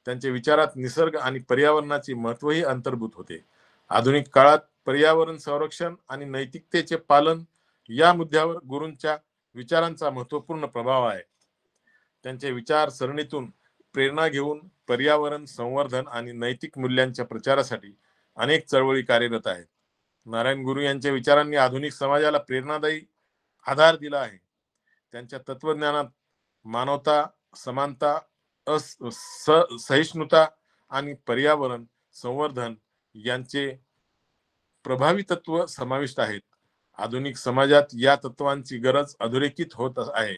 त्यांच्या विचारात निसर्ग आणि पर्यावरणाचे महत्वही अंतर्भूत होते. आधुनिक काळात पर्यावरण संरक्षण आणि नैतिकतेचे पालन या मुद्द्यावर गुरूंच्या विचारांचा महत्वपूर्ण प्रभाव आहे. त्यांच्या विचार सरणीतून प्रेरणा घेऊन पर्यावरण संवर्धन आणि नैतिक मूल्यांच्या प्रचारासाठी अनेक चळवळी कार्यरत आहेत. नारायण गुरु यांच्या विचारांनी आधुनिक समाजाला प्रेरणादायी आधार दिला आहे. त्यांच्या तत्वज्ञानात मानवता, समानता, सहिष्णुता आणि पर्यावरण संवर्धन यांचे प्रभावी तत्व समाविष्ट आहेत. आधुनिक समाजात या तत्वांची गरज अधोरेखित होत आहे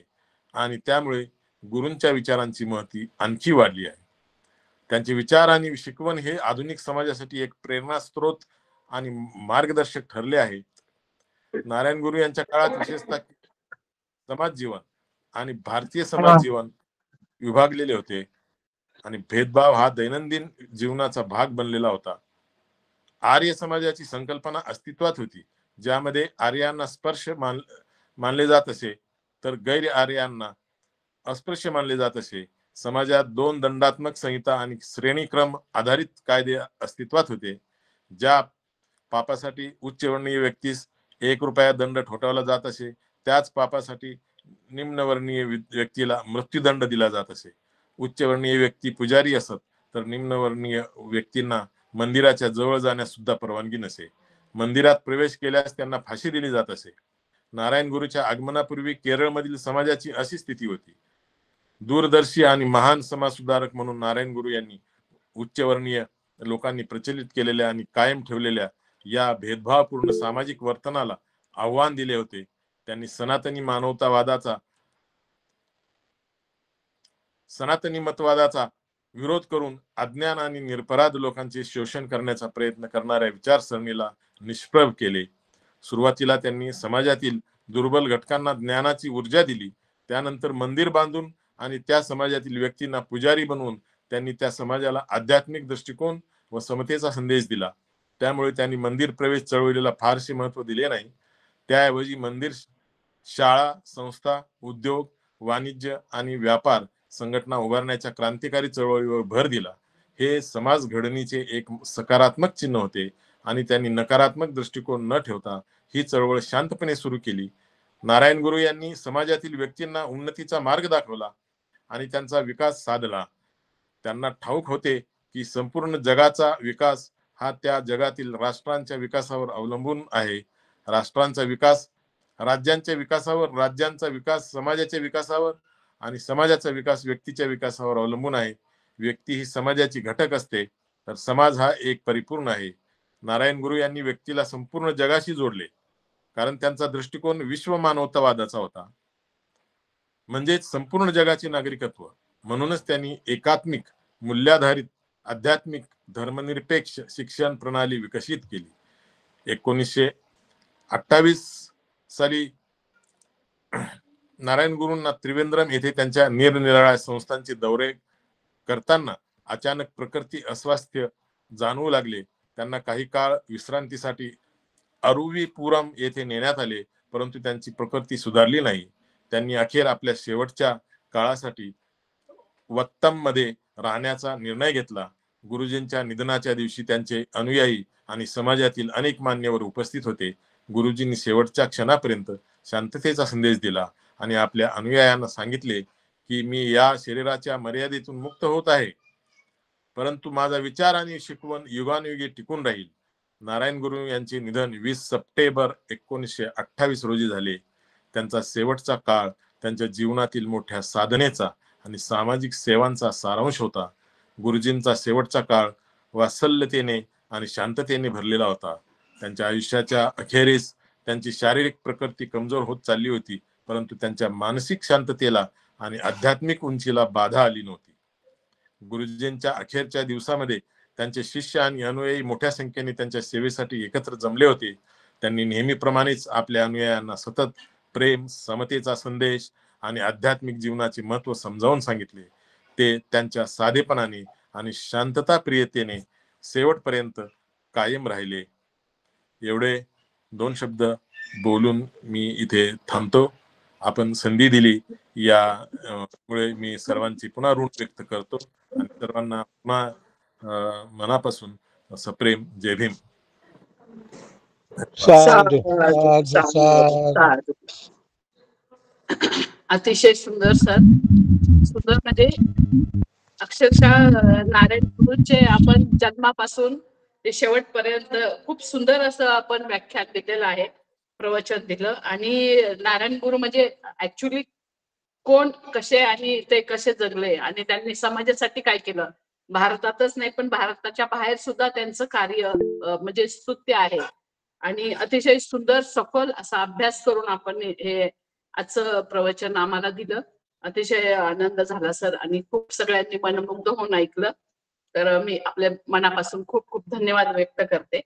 आणि त्यामुळे गुरूंच्या विचारांची महती आणखी वाढली आहे. त्यांचे विचार आणि शिकवण हे आधुनिक समाजासाठी एक प्रेरणा स्रोत आणि मार्गदर्शक ठरले आहेत. नारायण गुरु यांच्या काळात विशेषतः समाज जीवन आणि भारतीय समाज जीवन विभागलेले होते आणि भेदभाव हा दैनंदिन जीवनाचा भाग बनलेला होता. आर्य समाजाची संकल्पना अस्तित्वात होती, ज्यामध्ये आर्यांना स्पर्श मानले जात असे तर गैर आर्यांना अस्पृश्य मानले जात असे. समाजात 2 दंडात्मक संहिता आणि श्रेणीक्रम आधारित कायदे अस्तित्वात होते. ज्या पापासाठी उच्चवर्णीय व्यक्तीस 1 रुपया दंड ठोठावला जात असे, त्याच पापासाठी निम्नवर्णीय व्यक्तीला मृत्यूदंड दिला जात असे. उच्चवर्णीय व्यक्ती पुजारी असत तर निम्नवर्णीय व्यक्तींना मंदिराच्या जवळ जाण्यास सुद्धा परवानगी नसे. मंदिरात प्रवेश केल्यास त्यांना फाशी दिली जात असे. नारायण गुरूच्या आगमनापूर्वी केरळमधील समाजाची अशी स्थिती होती. दूरदर्शी आणि महान समाज सुधारक म्हणून नारायण गुरु यांनी उच्चवर्णीय लोकांनी प्रचलित केलेल्या आणि कायम ठेवलेल्या या भेदभावपूर्ण सामाजिक वर्तनाला आव्हान दिले होते. त्यांनी सनातनी मतवादाचा विरोध करून अज्ञान आणि निरपराध लोकांचे शोषण करण्याचा प्रयत्न करणाऱ्या विचारसरणीला निष्प्रभ केले. सुरुवातीला त्यांनी समाजातील दुर्बल घटकांना ज्ञानाची ऊर्जा दिली. त्यानंतर मंदिर बांधून आणि त्या समाजातील व्यक्तींना पुजारी बनवून त्यांनी त्या समाजाला आध्यात्मिक दृष्टिकोन व समतेचा संदेश दिला. त्यामुळे त्यांनी मंदिर प्रवेश चळवळीला फारसे महत्त्व दिले नाही. त्याऐवजी मंदिर, शाळा, संस्था, उद्योग, वाणिज्य आणि व्यापार संघटना उभारण्याच्या क्रांतिकारी चळवळीवर भर दिला. हे समाज घडणीचे एक सकारात्मक चिन्ह होते आणि त्यांनी नकारात्मक दृष्टिकोन न ठेवता ही चळवळ शांतपणे सुरू केली. नारायण गुरु यांनी समाजातील व्यक्तींना उन्नतीचा मार्ग दाखवला आणि त्यांचा विकास साधला. त्यांना ठाऊक होते की संपूर्ण जगाचा विकास हा त्या जगातील राष्ट्रांच्या विकासावर अवलंबून आहे. राष्ट्रांचा विकास राज्यांच्या विकासावर, राज्यांचा विकास समाजाच्या विकासावर आणि समाजाचा विकास व्यक्तीच्या विकासावर अवलंबून आहे. व्यक्ती ही समाजाची घटक असते, तर समाज हा एक परिपूर्ण आहे. नारायण गुरु यांनी व्यक्तीला संपूर्ण जगाशी जोडले, कारण त्यांचा दृष्टिकोन विश्व मानवतावादाचा होता, म्हणजेच संपूर्ण जगाचे नागरिकत्व. म्हणूनच त्यांनी एकात्मिक, मूल्याधारित, आध्यात्मिक, धर्मनिरपेक्ष शिक्षण प्रणाली विकसित केली. 1928 साली नारायण गुरूंना त्रिवेंद्रम येथे त्यांच्या निरनिराळ्या संस्थांचे दौरे करताना अचानक प्रकृती अस्वास्थ्य जाणवू लागले. त्यांना काही काळ विश्रांतीसाठी अरुवीपुरम येथे नेण्यात आले, परंतु त्यांची प्रकृती सुधारली नाही. त्यांनी अखेर आपल्या शेवटच्या काळासाठी वत्तम मध्ये राहण्याचा निर्णय घेतला. गुरुजींच्या निधनाच्या दिवशी त्यांचे अनुयायी आणि समाजातील अनेक मान्यवर उपस्थित होते. गुरुजींनी शेवटच्या क्षणापर्यंत शांततेचा संदेश दिला आणि आपल्या अनुयायांना सांगितले की मी या शरीराच्या मर्यादेतून मुक्त होत आहे, परंतु माझा विचार आणि शिकवण युगानुयुगे टिकून राहील. नारायण गुरु यांचे निधन 20 सप्टेंबर 1928 रोजी झाले. त्यांचा शेवटचा काळ त्यांच्या जीवनातील मोठ्या साधनेचा आणि सामाजिक सेवांचा सारांश होता. गुरुजींचा शेवटचा काळ वात्सल्यतेने आणि शांततेने भरलेला होता. त्यांच्या आयुष्याच्या अखेरीस त्यांची शारीरिक प्रकृती कमजोर होत चालली होती, परंतु त्यांच्या मानसिक शांततेला आणि आध्यात्मिक उंचीला बाधा आली नव्हती. गुरुजींच्या अखेरच्या दिवसामध्ये त्यांचे शिष्य आणि अनुयायी मोठ्या संख्येने त्यांच्या सेवेसाठी एकत्र जमले होते. त्यांनी नेहमीप्रमाणेच आपल्या अनुयायांना सतत प्रेम, समतेचा संदेश आणि आध्यात्मिक जीवनाचे महत्त्व समजावून सांगितले. ते त्यांच्या साधेपणाने आणि शांतता प्रियतेने शेवटपर्यंत कायम राहिले. एवढे 2 शब्द बोलून मी इथे थांबतो. आपण संधी दिली यामुळे मी सर्वांची पुन्हा ऋण व्यक्त करतो आणि सर्वांना पुन्हा मनापासून सप्रेम जय भीम. साधू साधू साधू. अतिशय सुंदर सर, सुंदर म्हणजे अक्षरशः नारायण गुरूंचे आपण जन्मापासून ते शेवटपर्यंत खूप सुंदर असं आपण व्याख्यान दिलेलं आहे, प्रवचन दिलं. आणि नारायण गुरु म्हणजे ऍक्च्युली कोण, कसे आणि ते कसे जगले आणि त्यांनी समाजासाठी काय केलं, भारतातच नाही पण भारताच्या बाहेर सुद्धा त्यांचं कार्य म्हणजे स्तुत्य आहे. आणि अतिशय सुंदर सखोल असा अभ्यास करून आपण हे आजचं प्रवचन आम्हाला दिलं. अतिशय आनंद झाला सर आणि खूप सगळ्यांनी मनमुग्ध होऊन ऐकलं. तर मी आपल्या मनापासून खूप खूप धन्यवाद व्यक्त करते.